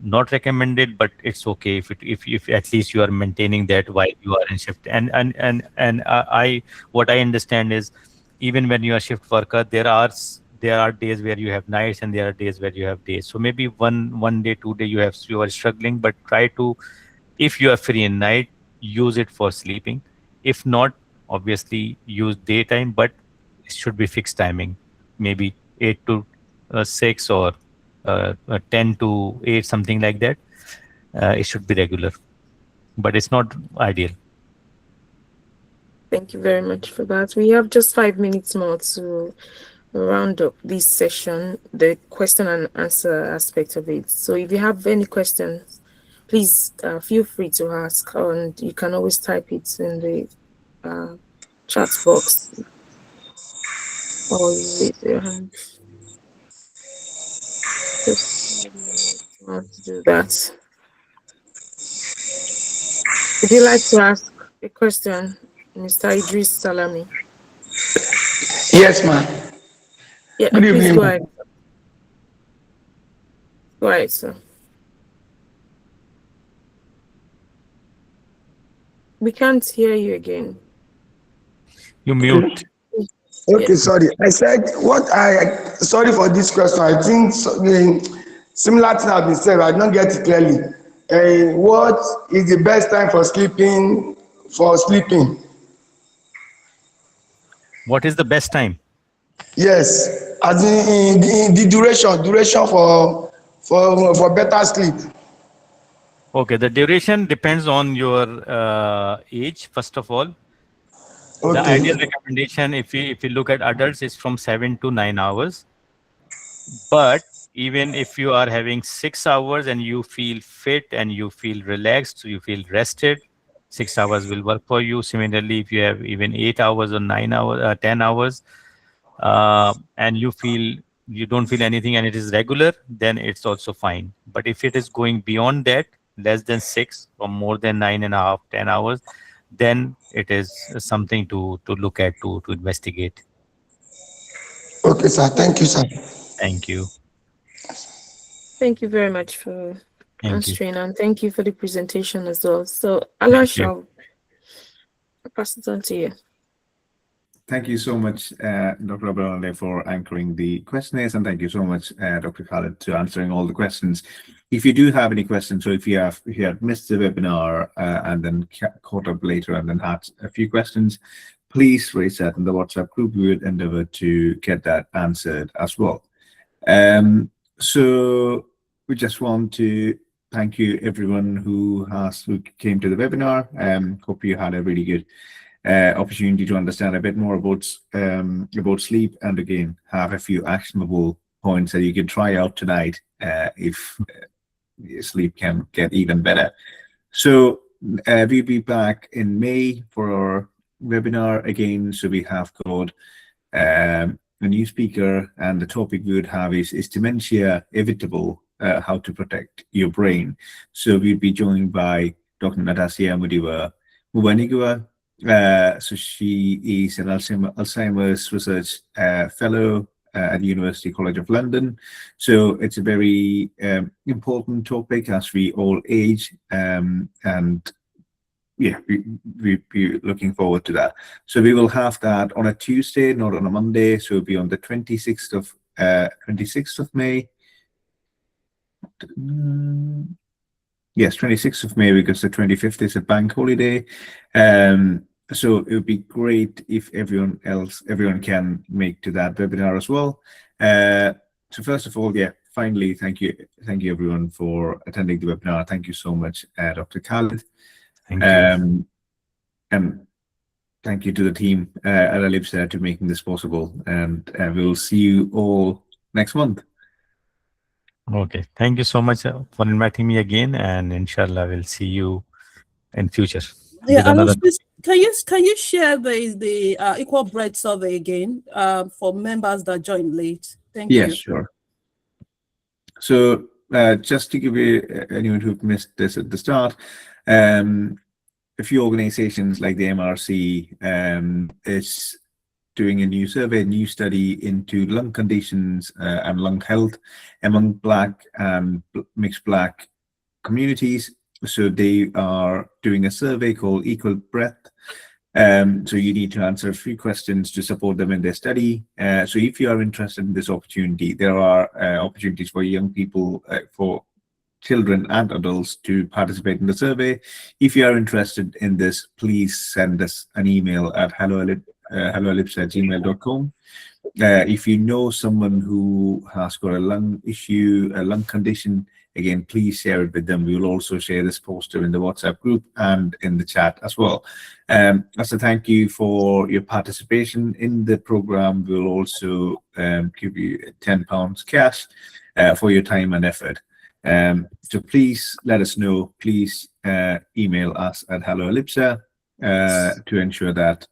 Not recommended, but it's okay if at least you are maintaining that while you are in shift. And I what I understand is, even when you are shift worker, there are days where you have nights and there are days where you have days. So maybe one day, 2 day you are struggling, but try to, if you are free in night, use it for sleeping. If not, obviously use daytime, but it should be fixed timing, maybe 8 to 6, or 10 to 8, something like that. It should be regular, but it's not ideal. Thank you very much for that. We have just 5 minutes more to round up this session, the question and answer aspect of it. So if you have any questions, please feel free to ask, and you can always type it in the chat box or raise your hand. Just how to do that. Would you like to ask a question, Mr. Idris Salami? Yes, ma'am. Yeah, Good please evening, go ma'am. ahead. Go ahead, sir. We can't hear you again. You mute. Okay, sorry. I said sorry for this question. I think similar thing has been said. I don't get it clearly. What is the best time for sleeping? What is the best time? Yes, as in the duration for better sleep. Okay, the duration depends on your age, first of all. The ideal Okay. recommendation, if you look at adults, is from 7 to 9 hours. But even if you are having 6 hours and you feel fit and you feel relaxed, you feel rested, 6 hours will work for you. Similarly, if you have even 8 hours or 9 hours, 10 hours, and you don't feel anything and it is regular, then it's also fine. But if it is going beyond that, less than 6 or more than 9.5, 10 hours, then it is something to look at, to investigate. Okay, sir. Thank you, sir. Thank you. Thank you very much for Thank you. answering, and thank you for the presentation as well. So, Thank Alash, you. I'll pass it on to you. Thank you so much, Dr. Abraham, for anchoring the questionnaires, and thank you so much, Dr. Khalid, to answering all the questions. If you do have any questions, so if you have missed the webinar and then caught up later and then had a few questions, please raise that in the WhatsApp group. We will endeavor to get that answered as well. So we just want to thank you, everyone who came to the webinar. Hope you had a really good opportunity to understand a bit more about sleep, and again have a few actionable points that you can try out tonight if your sleep can get even better. So we'll be back in May for our webinar again. So we have got a new speaker, and the topic we would have is dementia evitable, how to protect your brain. So we'll be joined by Dr. Natasha Mudiwa Mubanigua, So she is an Alzheimer's research fellow at the University College of London. So it's a very important topic as we all age, and yeah, we're looking forward to that. So we will have that on a Tuesday, not on a Monday. So it'll be on the 26th of May. Yes, 26th of May, because the 25th is a bank holiday. So it would be great if everyone can make to that webinar as well. So first of all, yeah, finally, thank you everyone for attending the webinar. Thank you so much, Dr. Khalid. Thank you. And thank you to the team at Ellipsa to making this possible. And we'll see you all next month. Okay, thank you so much for inviting me again, and inshallah we'll see you in future. Yeah, and please, can you share the equal breadth survey again for members that joined late? Thank you. Yes, sure. So just to give you anyone who missed this at the start, a few organizations like the MRC is doing a new survey, a new study into lung conditions and lung health among Black and mixed Black communities. So they are doing a survey called Equal Breadth. So you need to answer a few questions to support them in their study. So if you are interested in this opportunity, there are opportunities for young people, for children and adults to participate in the survey. If you are interested in this, please send us an email at helloellipse@gmail.com. If you know someone who has got a lung issue, a lung condition, again, please share it with them. We will also share this poster in the WhatsApp group and in the chat as well. As a thank you for your participation in the program, we'll also give you £10 cash for your time and effort. So please let us know. Please email us at helloellipsa to ensure that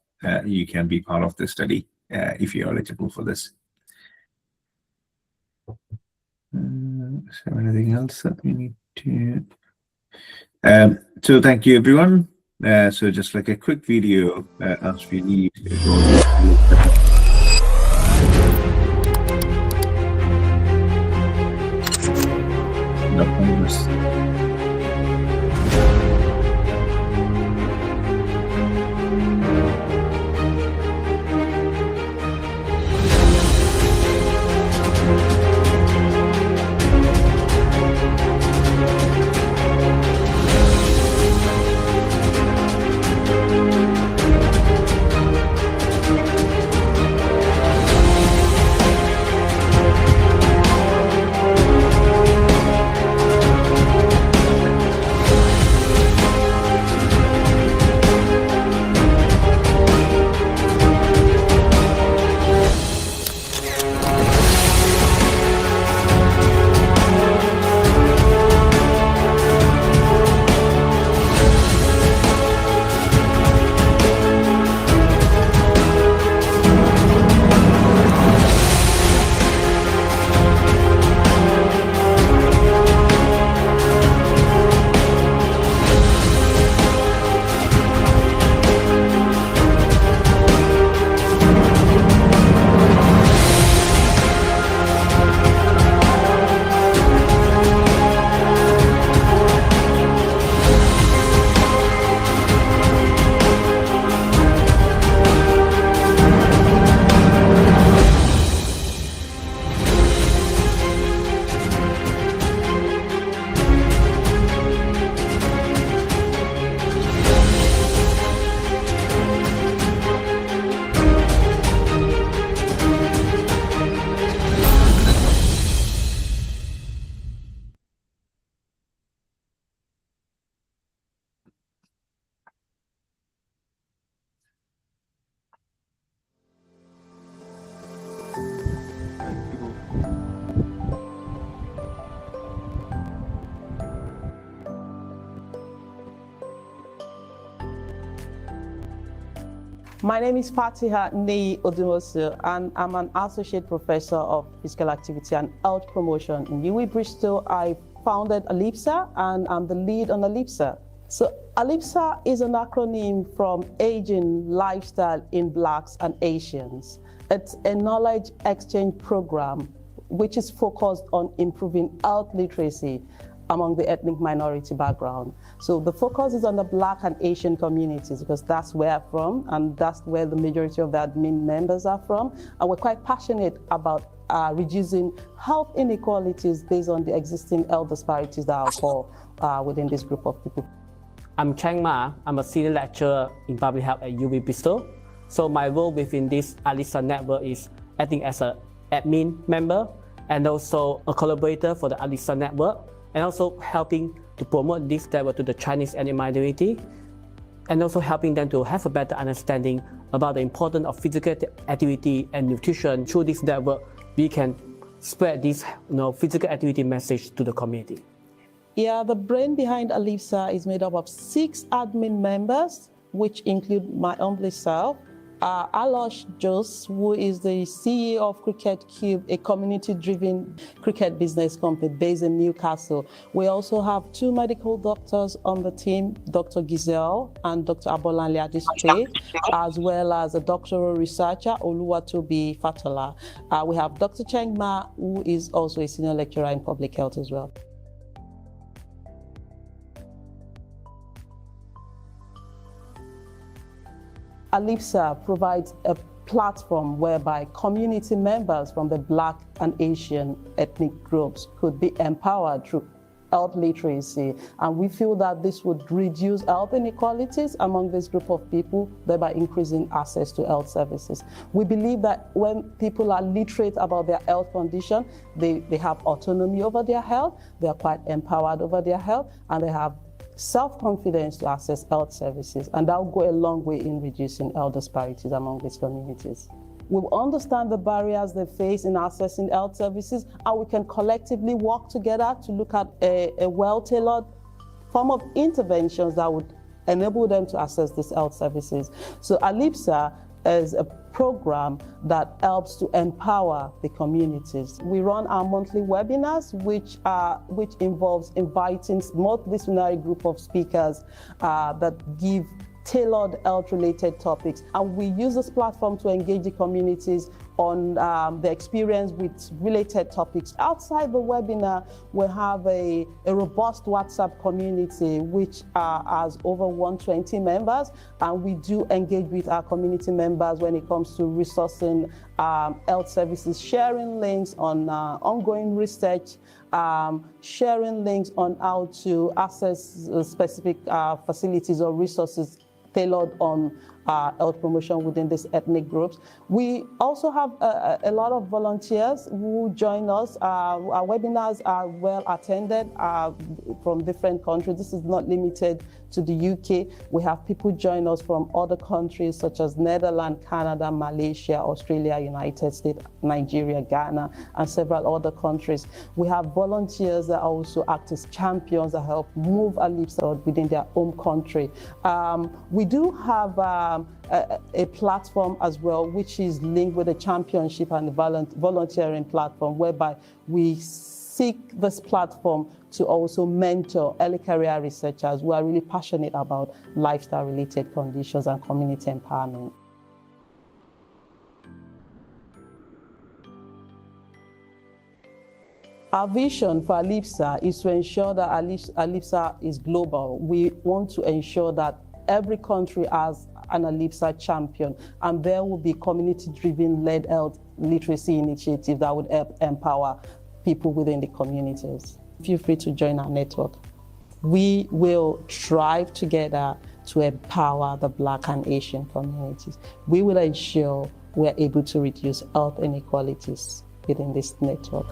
you can be part of the study if you're eligible for this. Is there anything else that we need to? So thank you, everyone. So just like a quick video as we leave. My name is Fatiha Nei Odumosu, and I'm an Associate Professor of Physical Activity and Health Promotion in UWI Bristol. I founded Ellipsa, and I'm the lead on Ellipsa. So ALIPSA is an acronym from Aging Lifestyle in Blacks and Asians. It's a knowledge exchange program which is focused on improving health literacy among the ethnic minority background. So the focus is on the Black and Asian communities because that's where I'm from and that's where the majority of the admin members are from. And we're quite passionate about reducing health inequalities based on the existing health disparities that occur within this group of people. I'm Chang Ma. I'm a senior lecturer in public health at UW Bristol. So my role within this ALIPSA network is acting as an admin member and also a collaborator for the ALIPSA network, and also helping to promote this network to the Chinese ethnic minority, and also helping them to have a better understanding about the importance of physical activity and nutrition. Through this network, we can spread this physical activity message to the community. Yeah, the brain behind ALIPSA is made up of 6 admin members, which include my humble self, Alosh Jos, who is the CEO of Cricket Cube, a community-driven cricket business company based in Newcastle. We also have 2 medical doctors on the team, Dr. Giselle and Dr. Abolanle Adispe, as well as a doctoral researcher, Oluwatobi Fatola. We have Dr. Cheng Ma, who is also a senior lecturer in public health as well. ALIPSA provides a platform whereby community members from the Black and Asian ethnic groups could be empowered through health literacy. And we feel that this would reduce health inequalities among this group of people, thereby increasing access to health services. We believe that when people are literate about their health condition, they have autonomy over their health, they are quite empowered over their health, and they have self-confidence to access health services, and that will go a long way in reducing health disparities among these communities. We will understand the barriers they face in accessing health services, and we can collectively work together to look at a well-tailored form of interventions that would enable them to access these health services. So ALIPSA is a program that helps to empower the communities. We run our monthly webinars, which involves inviting multidisciplinary group of speakers that give tailored health-related topics. And we use this platform to engage the communities on the experience with related topics. Outside the webinar, we have a robust WhatsApp community which has over 120 members, and we do engage with our community members when it comes to resourcing health services, sharing links on ongoing research, sharing links on how to access specific facilities or resources tailored on health promotion within these ethnic groups. We also have a lot of volunteers who join us. Our webinars are well attended from different countries. This is not limited to the UK. We have people join us from other countries such as Netherlands, Canada, Malaysia, Australia, United States, Nigeria, Ghana, and several other countries. We have volunteers that also act as champions that help move ALIPSA within their home country. We do have a platform as well, which is linked with a championship and a volunteering platform, whereby we seek this platform to also mentor early career researchers who are really passionate about lifestyle-related conditions and community empowerment. Our vision for ALIPSA is to ensure that ALIPSA is global. We want to ensure that every country has an ALIPSA champion, and there will be community-driven led health literacy initiatives that would help empower people within the communities. Feel free to join our network. We will strive together to empower the Black and Asian communities. We will ensure we are able to reduce health inequalities within this network.